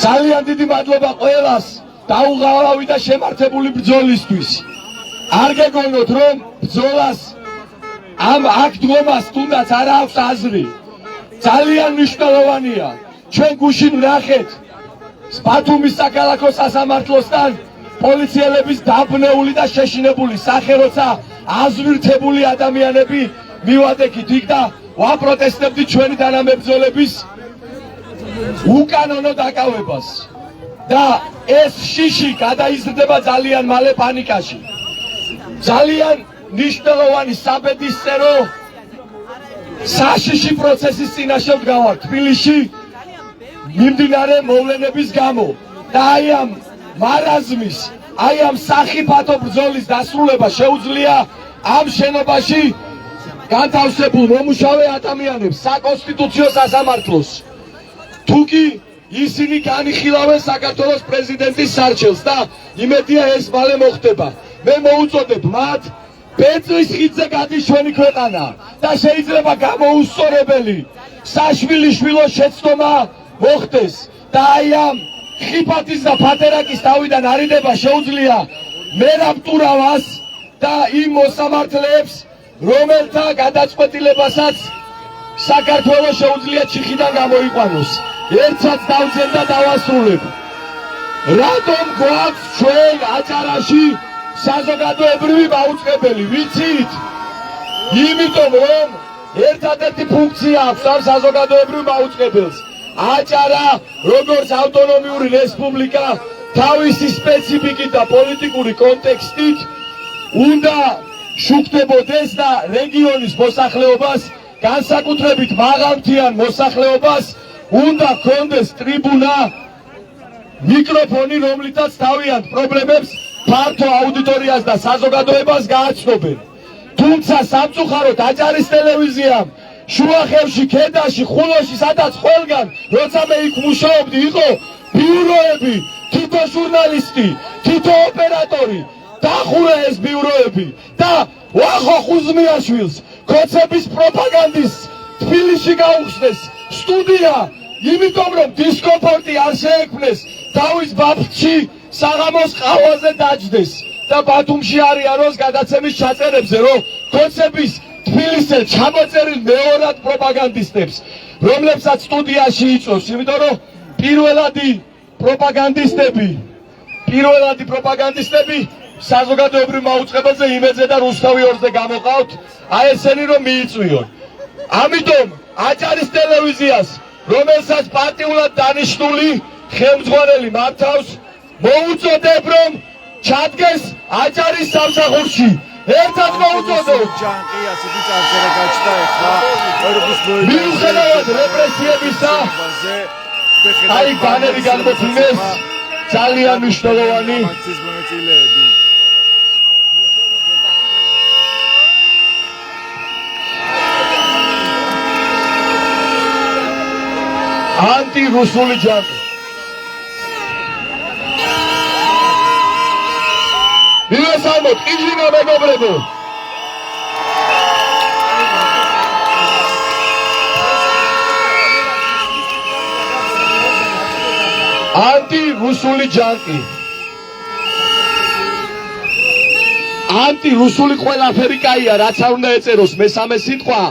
ძალიან დიდი მადლობა ყველას დაუღალავი და შემართებული ბრძოლისთვის. არ გეგონოთ რომ ბრძოლას ამ აქ დგომას თუნდაც არ აქვს აზრი. ძალიან მნიშვნელოვანია ჩვენ გუშინ ვნახეთ ბათუმის საქალაქო სასამართლოსთან პოლიციელების დაბნეული და შეშინებული სახე, როცა აზვირთებული ადამიანები მივადექით იქ და ვაპროტესტებდით ჩვენი თანამებრძოლების უკანონო დაკავებას და ეს შიში გადაიზრდება ძალიან მალე პანიკაში. ძალიან მნიშვნელოვანი საბედისწერო საშიში პროცესის წინაშე ვდგავართ თბილისში მიმდინარე მოვლენების გამო და აი ამ მარაზმის, აი ამ სახიფათო ბრძოლის დასრულება შეუძლია ამ შენობაში განთავსებულ მომუშავე ადამიანებს, საკონსტიტუციო სასამართლოს. თუ კი ისინი განიხილავენ საქართველოს პრეზიდენტის სარჩელს და იმედია ეს მალე მოხდება. მე მოუწოდებ მათ ბეწვის ხიდზე გადის ჩვენი ქვეყანა და შეიძლება გამოუსწორებელი საშვილიშვილო შეცდომა მოხდეს და აი ამ ხიფათის და ფათერაკის თავიდან არიდება შეუძლია მერაბ ტურავას და იმ მოსამართლეებს რომელთა გადაწყვეტილებასაც საქართველოს შეუძლია ჩიხიდან გამოიყვანოს. ერთსაც დავძენ და დავასრულებ. რატომ გვაქვს ჩვენ აჭარაში საზოგადოებრივი მაუწყებელი? ვიცით? იმიტომ რომ ერთადერთი ფუნქცია აქვს ამ საზოგადოებრივ მაუწყებელს. აჭარა როგორც ავტონომიური რესპუბლიკა თავისი სპეციფიკით და პოლიტიკური კონტექსტით უნდა შუქდებოდეს და რეგიონის მოსახლეობას, განსაკუთრებით მაღალმთიან მოსახლეობას უნდა ჰქონდეს ტრიბუნა, მიკროფონი, რომლითაც თავიანთ პრობლემებს ფართო აუდიტორიას და საზოგადოებას გააცნობენ. თუმცა სამწუხაროდ აჭარის ტელევიზიამ შუახევში, ქედაში, ხულოში, სადაც ყველგან, როცა მე იქ მუშაობდი, იყო ბიუროები, თითო ჟურნალისტი, თითო ოპერატორი, დახურა ეს ბიუროები და ვახო ხუზმიაშვილს ქოცების პროპაგანდის თბილისში გაუხსნეს სტუდია, იმიტომ რომ დისკომფორტი არ შეექმნეს თავის ბაფში საღამოს ყავაზე დაჯდეს და ბათუმში არიანოს გადაცემის ჩაწერებზე, რომ ქოცების თბილისზე ჩამოწერილ მეორად პროპაგანდისტებს, რომლებსაც სტუდიაში იწვევს, იმიტომ რომ პირველადი პროპაგანდისტები საზოგადოებრივ მაუწყებელზე იმედზე და რუსთავი ორზე გამოყავთ, აი ესენი რომ მიიწვიონ. ამიტომ აჭარის ტელევიზიას, რომელსაც პარტიულად დანიშნული ხელმძღვანელი მართავს, მოუწოდებ რომ ჩადგეს აჭარის სამსახურში. ერთად მოუწოდოთ. ჯანყი ასეთი წარწერა გაჩნდა ახლა ევროპის მოედანზე. მიუხედავად რეპრესიებისა, აი ბანერი განმოწმეს ძალიან მნიშვნელოვანი აქციის მონაწილეები. ანტირუსული ჯანყი. მივესალმოთ, იჯინა მეგობრებო. ანტირუსული ჯანყი. ანტირუსული ყველაფერი კაია, რაც არ უნდა ეწეროს მესამე სიტყვა.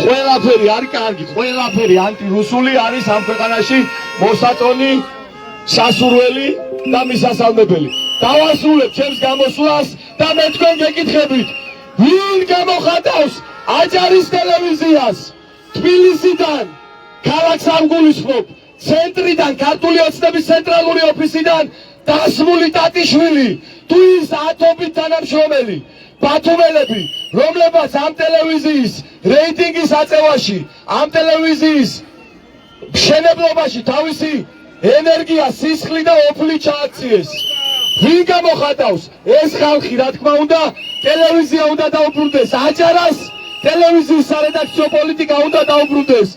ყველაფერი არ კარგი, ყველაფერი ანტირუსული არის ამ ქვეყანაში მოსაწონი, სასურველი და მისასალმებელი. დავასრულებ ჩემს გამოსვლას და მე თქვენ გეკითხებით, ვინ გამოხატავს აჭარის ტელევიზიას თბილისიდან, ქალაქს ამგულისხმობ, ცენტრიდან, ქართული ოცნების ცენტრალური ოფისიდან დასმული ტატიშვილი, თუ ის ათობით თანამშრომელი, ბათუმელები, რომლებაც ამ ტელევიზიის რეიტინგის აწევაში, ამ ტელევიზიის მშენებლობაში თავისი ენერგია, სისხლი და ოფლი ჩააქციეს. ვინ გამოხატავს? ეს ხალხი, რა თქმა უნდა, ტელევიზია უნდა დაუბრუნდეს, აჭარას ტელევიზიის სარედაქციო პოლიტიკა უნდა დაუბრუნდეს.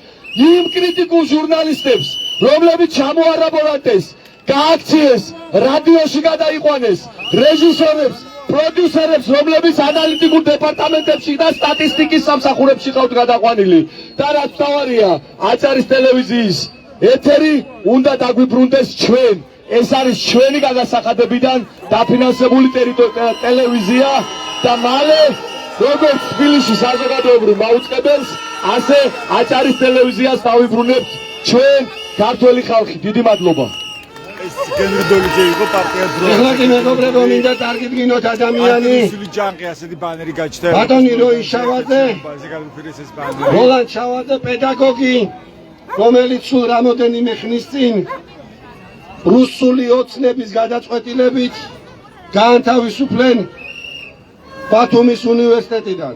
იმ კრიტიკულ ჟურნალისტებს, რომლებიც ჩამოარაბოლანტეს, გააქციეს, რადიოში გადაიყვანეს, რეჟისორებს პროდიუსერებს, რომლებიც ანალიტიკურ დეპარტამენტებში და სტატისტიკის სამსახურებში ყავთ გადაყვანილი. და რაც მთავარია, აჭარის ტელევიზიის ეთერი უნდა დაგვიბრუნდეს ჩვენ. ეს არის ჩვენი გადასახადებიდან დაფინანსებული ტელევიზია და მალე როგორც თბილისში საზოგადოებრივ მაუწყებელს, ასე აჭარის ტელევიზიას დავიბრუნებთ ჩვენ ქართველი ხალხი. დიდი მადლობა. ეს გენერდოლიძე იყო პარტია დრო. ეხლა კი მეგობრებო, მინდა წარგიდგინოთ ადამიანი. ისული ჯანყი ასეთი ბანერი გაჩნდა. ბატონი როი შავაძე, განფირეს ეს ბანერი. როლანდ შავაძე პედაგოგი, რომელიც სულ რამოდენიმე ხნის წინ რუსული ოცნების გადაწყვეტილებით გაანთავისუფლენ ბათუმის უნივერსიტეტიდან.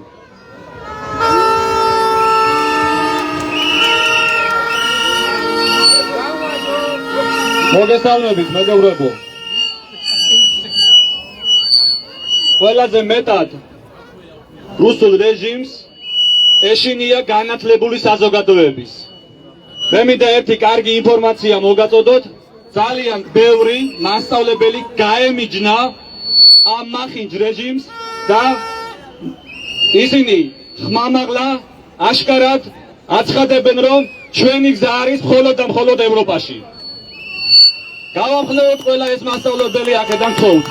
მოგესალმებით მეგობრებო. ყველაზე მეტად რუსულ რეჟიმს ეშინია განათლებული საზოგადოების. მე მინდა ერთი კარგი ინფორმაცია მოგაწოდოთ. ძალიან ბევრი მასწავლებელი გაემიჯნა ამ მახინჯ რეჟიმს და ისინი ხმამაღლა აშკარად აცხადებენ, რომ ჩვენი გზა არის მხოლოდ და მხოლოდ ევროპაში. გავამხნევოთ ყველა ეს მასწავლებელი აქედან გთხოვთ.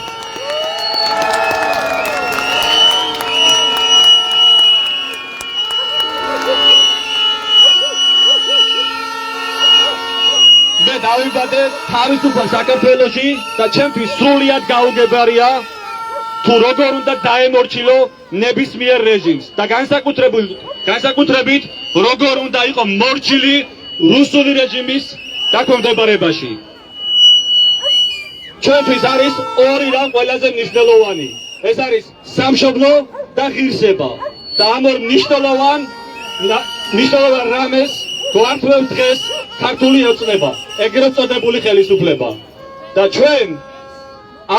მე დავიბადე თავისუფალ საქართველოში და ჩემთვის სრულიად გაუგებარია თუ როგორ უნდა დაემორჩილო ნებისმიერ რეჟიმს და განსაკუთრებით როგორ უნდა იყო მორჩილი რუსული რეჟიმის დაქვემდებარებაში. ჩვენთვის არის ორი რამ ყველაზე მნიშვნელოვანი. ეს არის სამშობლო და ღირსება. და ამ ორ მნიშვნელოვან რამეს გვართმევთ დღეს ქართული ოცნება, ეგრეთ წოდებული ხელისუფლება. და ჩვენ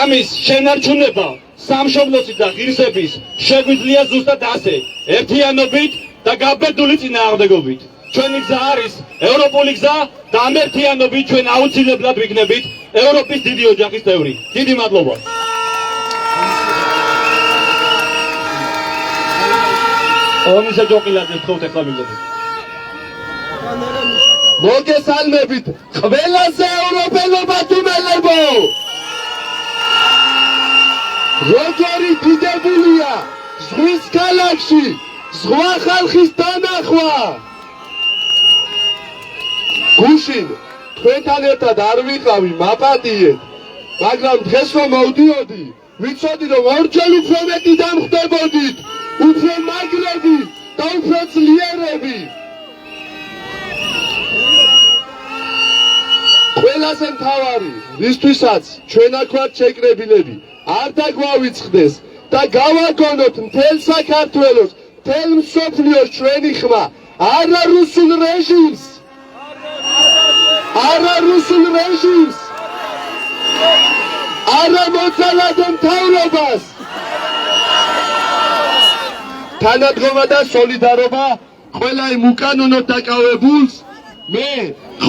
ამის შენარჩუნება სამშობლოსი და ღირსების შეგვიძლია ზუსტად ასე, ერთიანობით და გაბედული წინააღმდეგობით. ჩვენი გზა არის ევროპული გზა და ამ ერთიანობით ჩვენ აუცილებლად ვიქნებით ევროპის დიდი ოჯახის წევრი. დიდი მადლობა. ონისე ჯოყილაძე გთხოვთ ახლა მიგდოთ. მოგესალმებით ყველაზე ევროპელობა თუმელებო. როგორი დიდებულია ზღვის ქალაქში ზღვა ხალხის დანახვა. გუშინ თქვენთან ერთად არ ვიყავი, მაპატიეთ, მაგრამ დღეს რომ მოვდიოდი, ვიცოდი რომ ორჯერ უფრო მეტი დამხვდებოდით, უფრო მაგრები და უფრო ძლიერები. ყველაზე მთავარი, ვისთვისაც ჩვენ აქ ვართ შეკრებილები, არ დაგვავიწყდეს და გავაგონოთ მთელ საქართველოს, მთელ მსოფლიოს ჩვენი ხმა, არა რუსულ რეჟიმს. არა რუსულ რეჟიმს, არა მოძალადე მთავრობას. თანადგომა და სოლიდარობა ყველა იმ უკანონოდ დაკავებულს, მე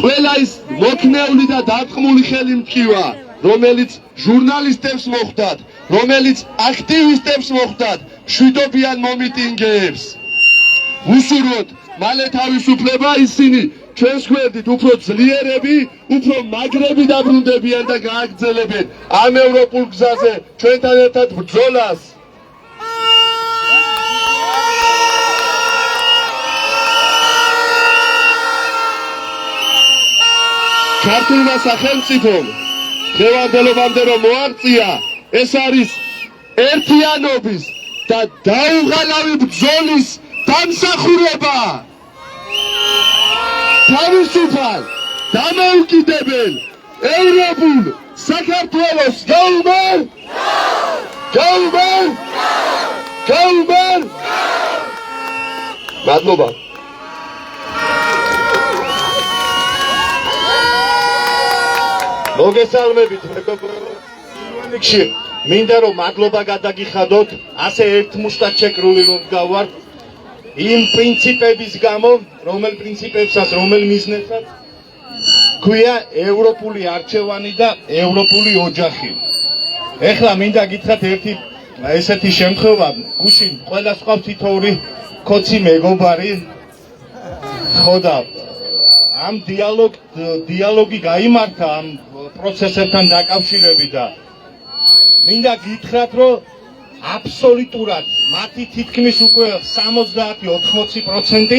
ყველა ის მოქნეული და დარტყმული ხელმწკივა, რომელიც ჟურნალისტებს მოხვდათ, რომელიც აქტივისტებს მოხვდათ, მშვიდობიან მომიტინგეებს. ვუსურვოთ მალე თავისუფლება, ისინი ჩვენს გვერდით უფრო ძლიერები, უფრო მაგრები დაბრუნდებიან და გააგრძელებენ ამ ევროპულ გზაზე ჩვენთან ერთად ბრძოლას. ქართულმა სახელმწიფომ დღევანდელობამდე რომ მოაღწია, ეს არის ერთიანობის და დაუღალავი ბრძოლის დამსახურება. თავისუფალ, დამოუკიდებელ, ევროპულ საქართველოს გაუმარ! გაუმარ! გაუმარ! მადლობა. მოგესალმებით მეგობრებო. მინდა რომ მადლობა გადაგიხადოთ, ასე ერთმუშტად შეკრული რომ გავართ იმ პრინციპების გამო, რომელ პრინციპებსაც, რომელ მიზნებსაც ქვია ევროპული არჩევანი და ევროპული ოჯახი. ეხლა მინდა გითხრათ ერთი ესეთი შემთხვევა გუშინ ყველას ყავს თითოეული კოცი მეგობარი ხო და ამ დიალოგი გაიმართა ამ პროცესებთან დაკავშირებით და მინდა გითხრათ რომ აბსოლუტურად მათი თითქმის უკვე 70-80%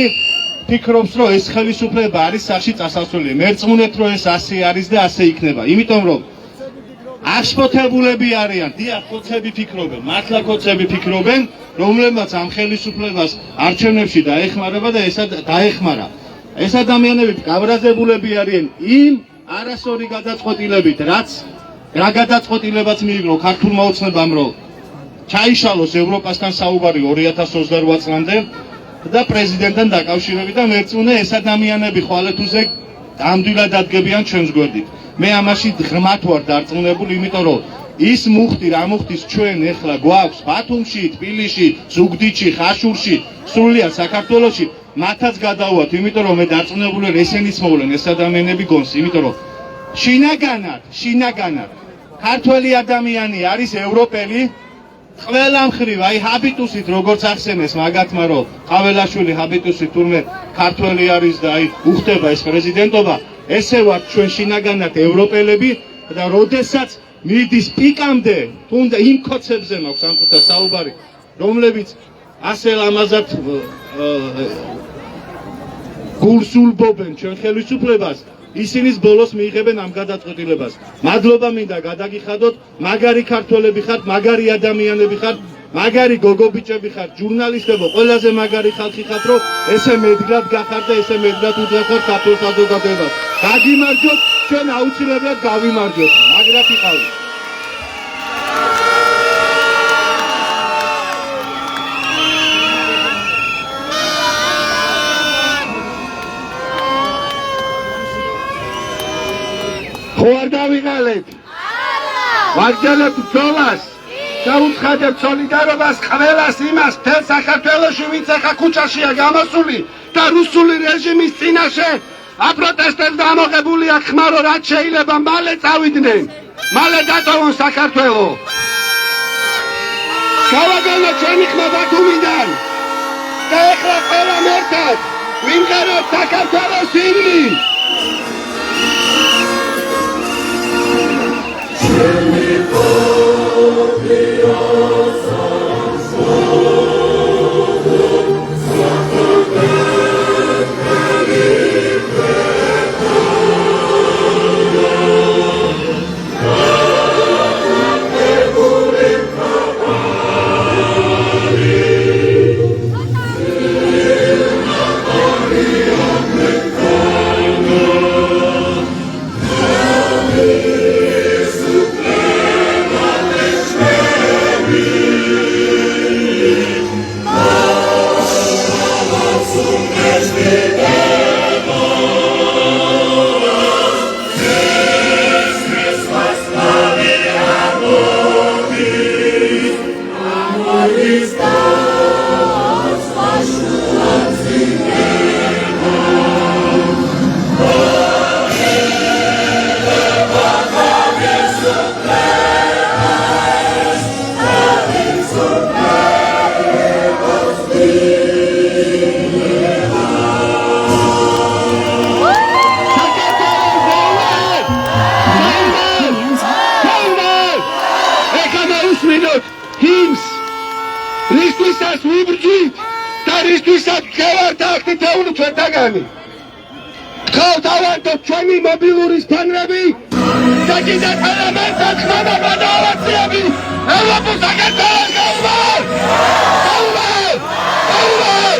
ფიქრობს რომ ეს ხელისუფლება არის სახში წასასვლელი. მერწმუნეთ რომ ეს ასე არის და ასე იქნება. იმიტომ რომ აღშფოთებულები არიან, დიახ, კოცები ფიქრობენ, მართლა კოცები ფიქრობენ, რომლებმაც ამ ხელისუფლებას არჩევნებში დაეხმარება და ესა დაეხმარა. ეს ადამიანები გაბრაზებულები არიან იმ არასორი გადაწყვეტილებით, რა გადაწყვეტილებაც მიიღო ქართულმა ოცნებამ, რომ ჩაიშალოს ევროპასთან საუბარი 2028 წლამდე და პრეზიდენტთან დაკავშირებით და მერწმუნე ეს ადამიანები ხვალეთუზე ამდვილად დადგებიან ჩვენს გვერდით. მე ამაში ღრმად ვარ დარწმუნებული, იმიტომ რომ ის მუხტი რა მუხტის ჩვენ ეხლა გვაქვს ბათუმში, თბილისში, ზუგდიდში, ხაშურში, სრულიად საქართველოში მათაც გადავვათ, იმიტომ რომ მე დარწმუნებული ვარ ესენიც მოვლენ ეს ადამიანები გონს, იმიტომ რომ შინაგანად ქართველი ადამიანი არის ევროპელი ყველა მხრივ, აი ჰაბიტუსით როგორც ახსენეს მაგათმა რომ ყაველაშვილი ჰაბიტუსით თურმე ქართველი არის და აი უხდება ეს პრეზიდენტობა, ესე ვართ ჩვენ შინაგანად ევროპელები და როდესაც მიდის პიკამდე, თუნდა იმ კოცებზე მაქვს ამ თუთა საუბარი, რომლებიც ასე ლამაზად გულს ულბობენ ჩვენ ხელისუფლებას, ისინიც ბოლოს მიიღებენ ამ გადაწყვეტილებას. მადლობა მინდა გადაგიხადოთ, მაგარი ქართველები ხართ, მაგარი ადამიანები ხართ, მაგარი გოგობიჭები ხართ, ჟურნალისტებო, ყველაზე მაგარი ხალხი ხართ, რომ ესე მედგრად გახართ და ესე მედგრად უძახართ ქართულ საზოგადოებას. გაგიმარჯოთ, ჩვენ აუცილებლად გავიმარჯოთ. მაგრად იყავით. ხო არ დავიღალეთ? ვაგრძელებთ ბრძოლას და უცხადებთ სოლიდარობას ყველას იმას მთელ საქართველოში, ვინც ახლა ქუჩაშია გამოსული და რუსული რეჟიმის წინაშე აპროტესტებს დამოღებული აქ ხმარო, რაც შეიძლება მალე წავიდნენ, მალე დატოვონ საქართველო. გავაგონოთ ჩვენი ხმა ბათუმიდან და ახლა ყველამ ერთად ვიმღეროთ საქართველოს ჰიმნი. რისთვისაც ვიბრძვით და რისთვისაც გევართ აქ თითოეული ჩვენთაგანი. გყავთ ავანტოთ ჩვენი მობილური სფანრები და კიდევ პარლამენტთან ხმამა გადავაციები ევროპულ საქართველოს გაუმარ! გაუმარ! გაუმარ!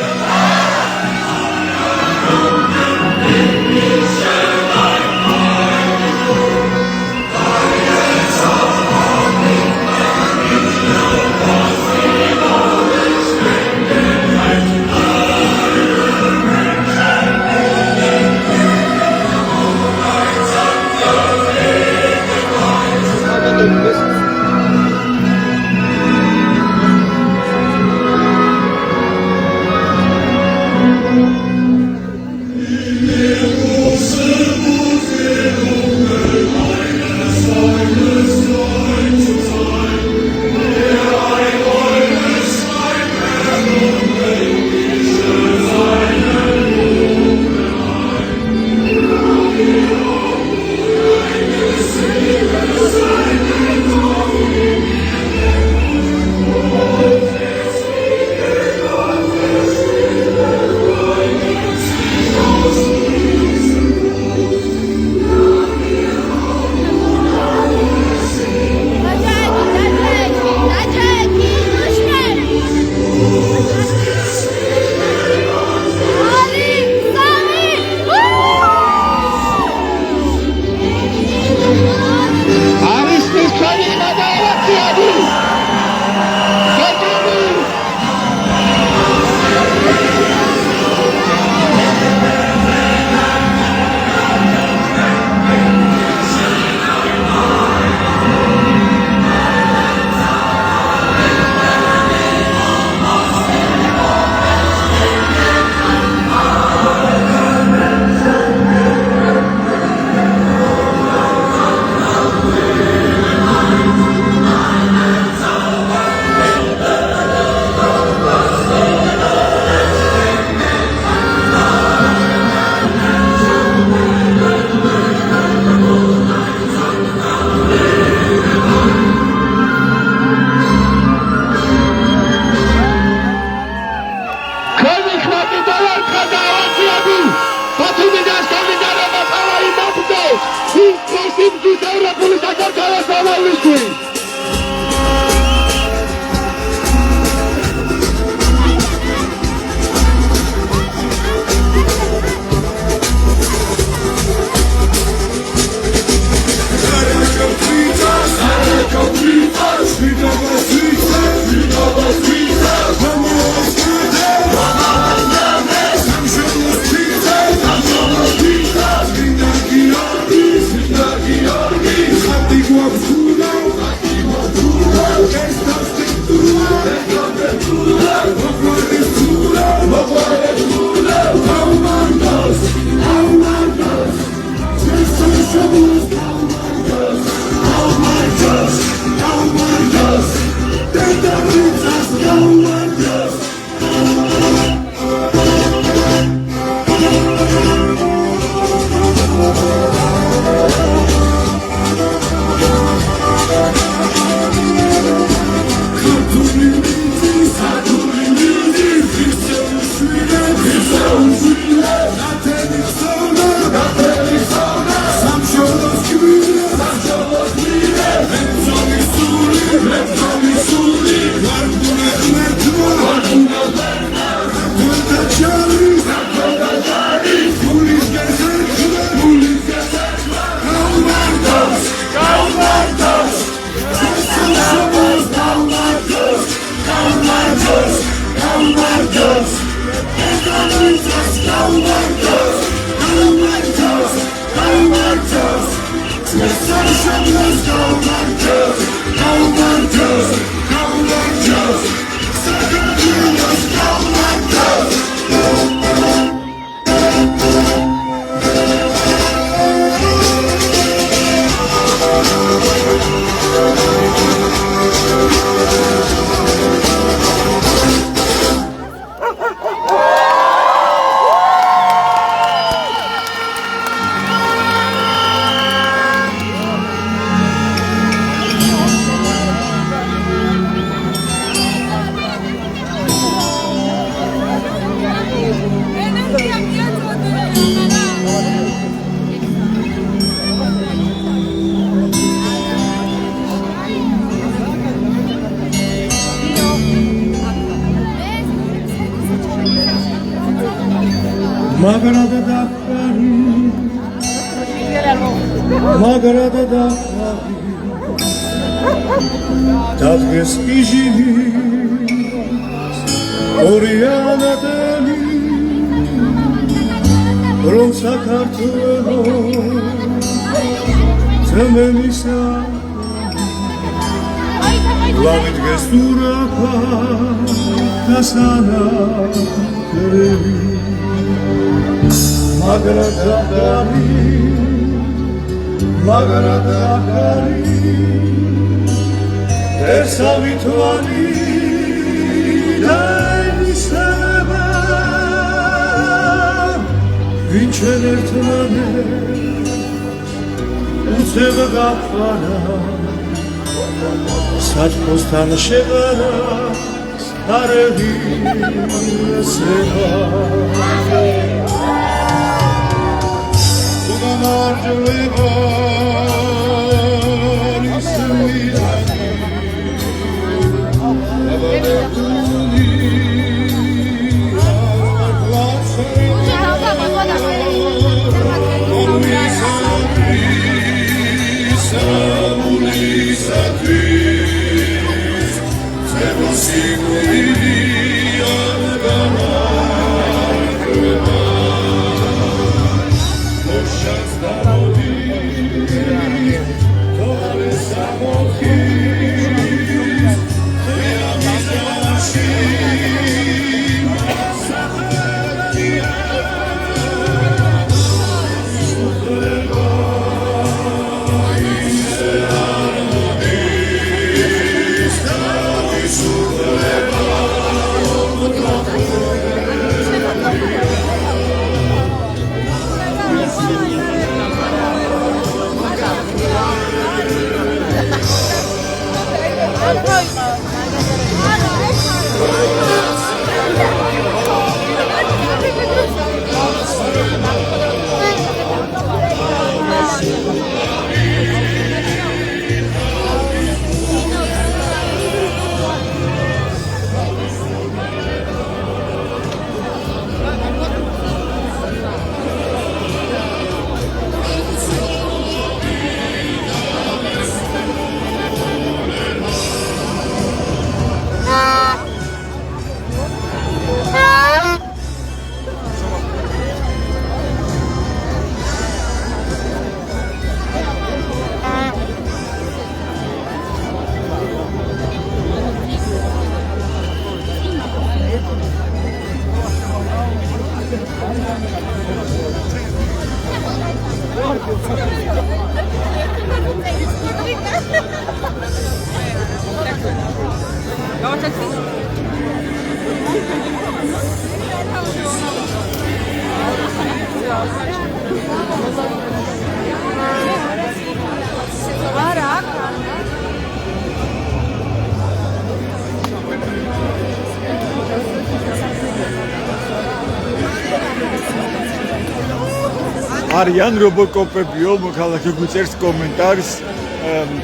არიან რობოკოპებიო, მოქალაქე გვიწერს კომენტარს.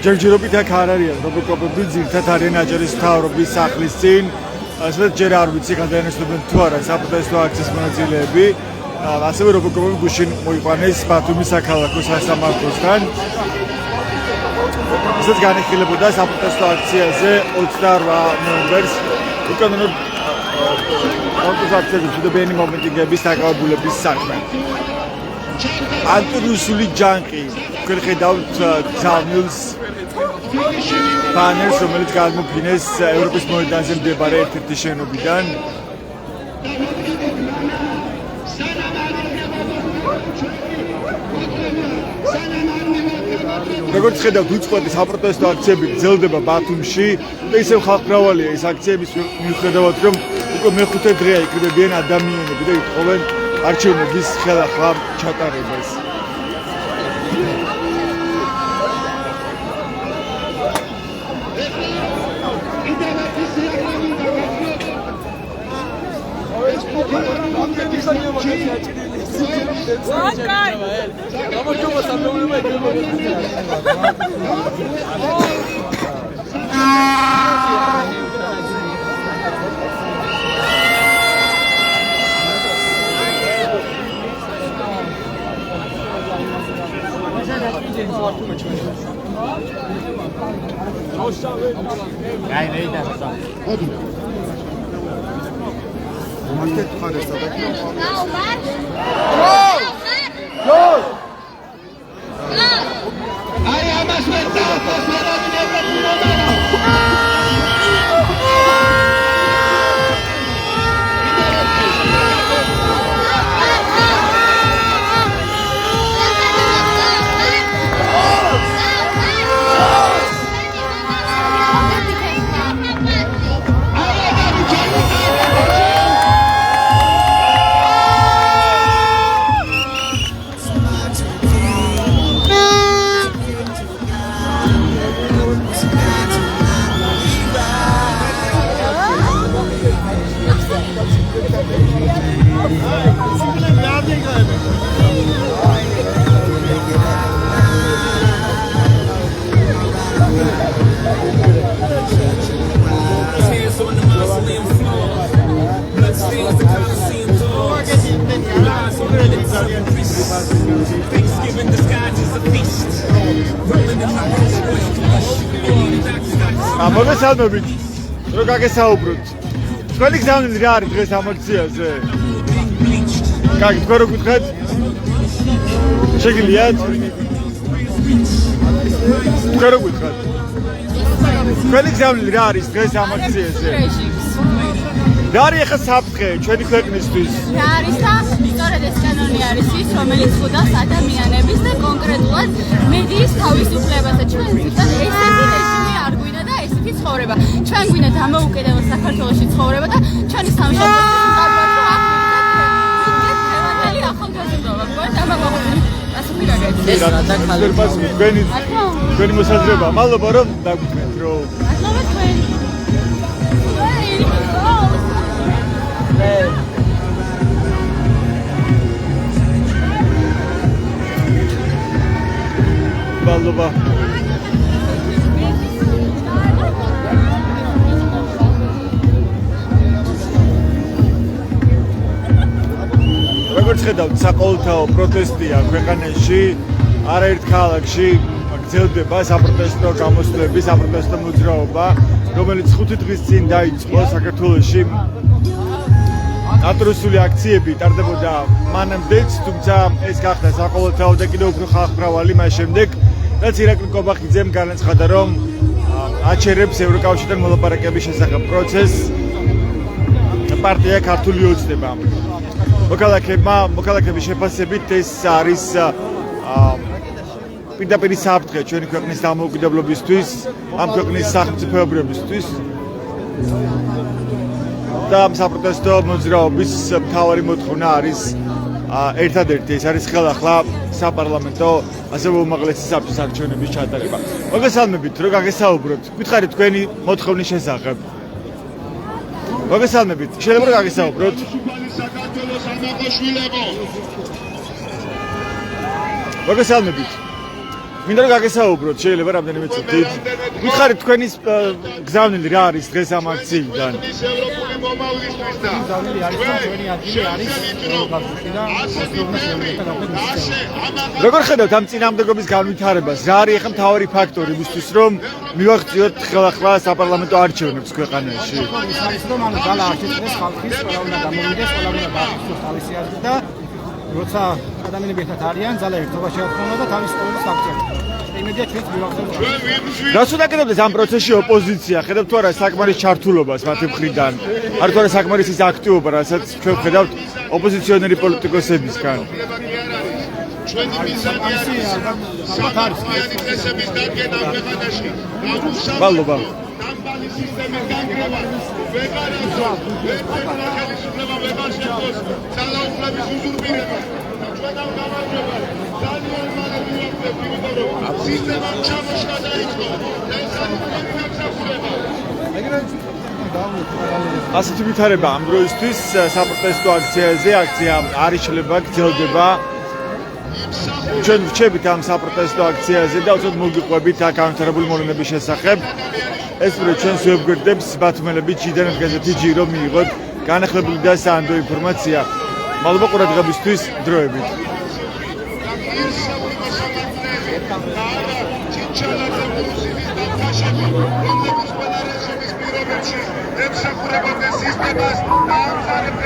ჯერჯერობით აქ არ არიან რობოკოპები, ძირითადად არიან აჭარის მთავრობის სახლის წინ. ასევე ჯერ არ ვიცი გადაინაცვლებენ თუ არა საპროტესტო აქციის მონაწილეები. ასევე რობოკოპები გუშინ მოიყვანეს ბათუმის საქალაქო სასამართლოსთან. ისიც განიხილებოდა საპროტესტო აქციაზე 28 ნოემბერს უკანონო კონტრაქტების უდაბნელი მომენტინგების დაკავებულების საქმე. ანტირუსული ჯანყი ხედავთ ძალმილს ბანერს, რომელიც გადმოფინეს ევროპის მოედანზე მდებარე ერთ-ერთი შენობიდან. როგორც ხედავთ, უწყლოდი საპროტესტო აქციები გრძელდება ბათუმში და ისევ ხალხმრავალია ეს აქციების მიუხედავად, რომ უკვე მეხუთე დღეა იკრიბებიან ადამიანები და ითხოვენ არჩევნების ხელახლა ჩატარებას. მოგესალმებით, რო გაგესაუბროთ. თქვენი გზავნილი რა არის დღეს ამ აქციაზე? კარგი, თქვენ რო გითხრათ? შეგიძლიათ? თქვენ რო გითხრათ? თქვენი გზავნილი რა არის დღეს ამ აქციაზე? რა არის ახლა საფრთხე ჩვენი ქვეყნისთვის? რა არის და სწორედ ეს კანონი არის ის, რომელიც ხვდავს ადამიანების და კონკრეტულად მედიის თავისუფლებასა. ჩვენ ზუსტად ესეთი რეჟიმი არ გვინდა და ესეთი ცხოვრება. ჩვენ გვინდა დამოუკიდებელ საქართველოში ცხოვრება და ჩვენი სამშობლოს მყარვარდო აქ ვიქნებით ახალგაზრდობა. ამაყობენ ასეთი რაღაცა. თქვენი მოსაზრება, მადლობა რომ დაგვიდგენთ რომ მადლობა თქვენ. მადლობა. როგორც ხედავთ, საყოველთაო პროტესტია ქვეყანაში, არაერთ ქალაქში გრძელდება საპროტესტო გამოსვლები, საპროტესტო მოძრაობა, რომელიც 5 დღის წინ დაიწყო საქართველოში. ატრუსული აქციები ტარდებოდა მანამდეც, თუმცა ეს გახდა საყოველთაო და კიდევ უფრო ხალხმრავალი მას შემდეგ, რაც ირაკლი კობახიძემ განაცხადა, რომ აჩერებს ევროკავშირთან მოლაპარაკების შესახებ პროცესს პარტია ქართული ოცნება. მოქალაქეების შეფასებით ეს არის პირდაპირ საფრთხე ჩვენი ქვეყნის დამოუკიდებლობისთვის, ამ ქვეყნის სახელმწიფოებრიობისთვის და ამ საპროტესტო მოძრაობის მთავარი მოთხოვნა არის ერთადერთი, ეს არის ხელახლა საპარლამენტო ასევე უმაღლესი საბჭოს არჩევნების ჩატარება. მოგესალმებით, რომ გაგესაუბროთ, გითხარით თქვენი მოთხოვნის შესახებ. მოგესალმებით, შეიძლება რომ გაგესაუბროთ. მოგესალმებით. მინდა რომ გაგესაუბროთ, შეიძლება რამდენიმე წუთით. გითხარით თქვენის გზავნილი რა არის დღეს ამ აქციიდან? გზავნილი არის და ჩვენი ადგილი არის ევროკავშირში და როგორ ხედავთ ამ წინააღმდეგობის განვითარებას? რა არის ახლა მთავარი ფაქტორი იმისთვის, რომ მივაღწიოთ ხელახლა საპარლამენტო არჩევნებს ქვეყანაში? ის არის რომ ანუ ძალა არ შეწყდეს ხალხის, ყველა უნდა გამოვიდეს, ყველა უნდა გააკეთოს თავისი აზრი და როცა ადამიანები ერთად არიან, ძალა ერთობა შეაქმნა და თავის ყოველის აქცია. იმედია ჩვენც მივახცევთ. რას უნდა კეთებდეს ამ პროცესში ოპოზიცია? ხედავთ თუ არა საკმარის ჩართულობას მათი მხრიდან? არ თუ არა საკმარის ის აქტივობა, რასაც ჩვენ ხედავთ ოპოზიციონერი პოლიტიკოსებისგან? ჩვენი მიზანი არის სამართლიანი წესების დადგენა ქვეყანაში. მადლობა. დამბალი სისტემის განგრევა, ვეგარიზმი, ერთმანეთის ხელისუფლება ვეღარ შეძლოს ძალაუფლების უზურპირებას. ჩვენ ამ გამარჯვებას ძალიან მალე მივახცევთ, იმიტომ რომ სისტემამ ჩამოშლა დაიწყო და ეს არის გამოსახულება. ასეთი ვითარება ამ დროისთვის საპროტესტო აქციაზე, აქცია არ იშლება, გრძელდება. ჩვენ ვრჩებით ამ საპროტესტო აქციაზე და უცოდ მოგიყვებით აქ განვითარებული მოვლენების შესახებ. ეს პრო ჩვენს ვებგვერდებს ბათუმელებით ჯიდან გაზეთი ჯირო მიიღოთ განახლებული და სანდო ინფორმაცია. მადლობა ყურადღებისთვის, დროებით. რომლებიც ყველა რეჟიმის პირობებში ემსახურებოდნენ სისტემას და ამზადებდნენ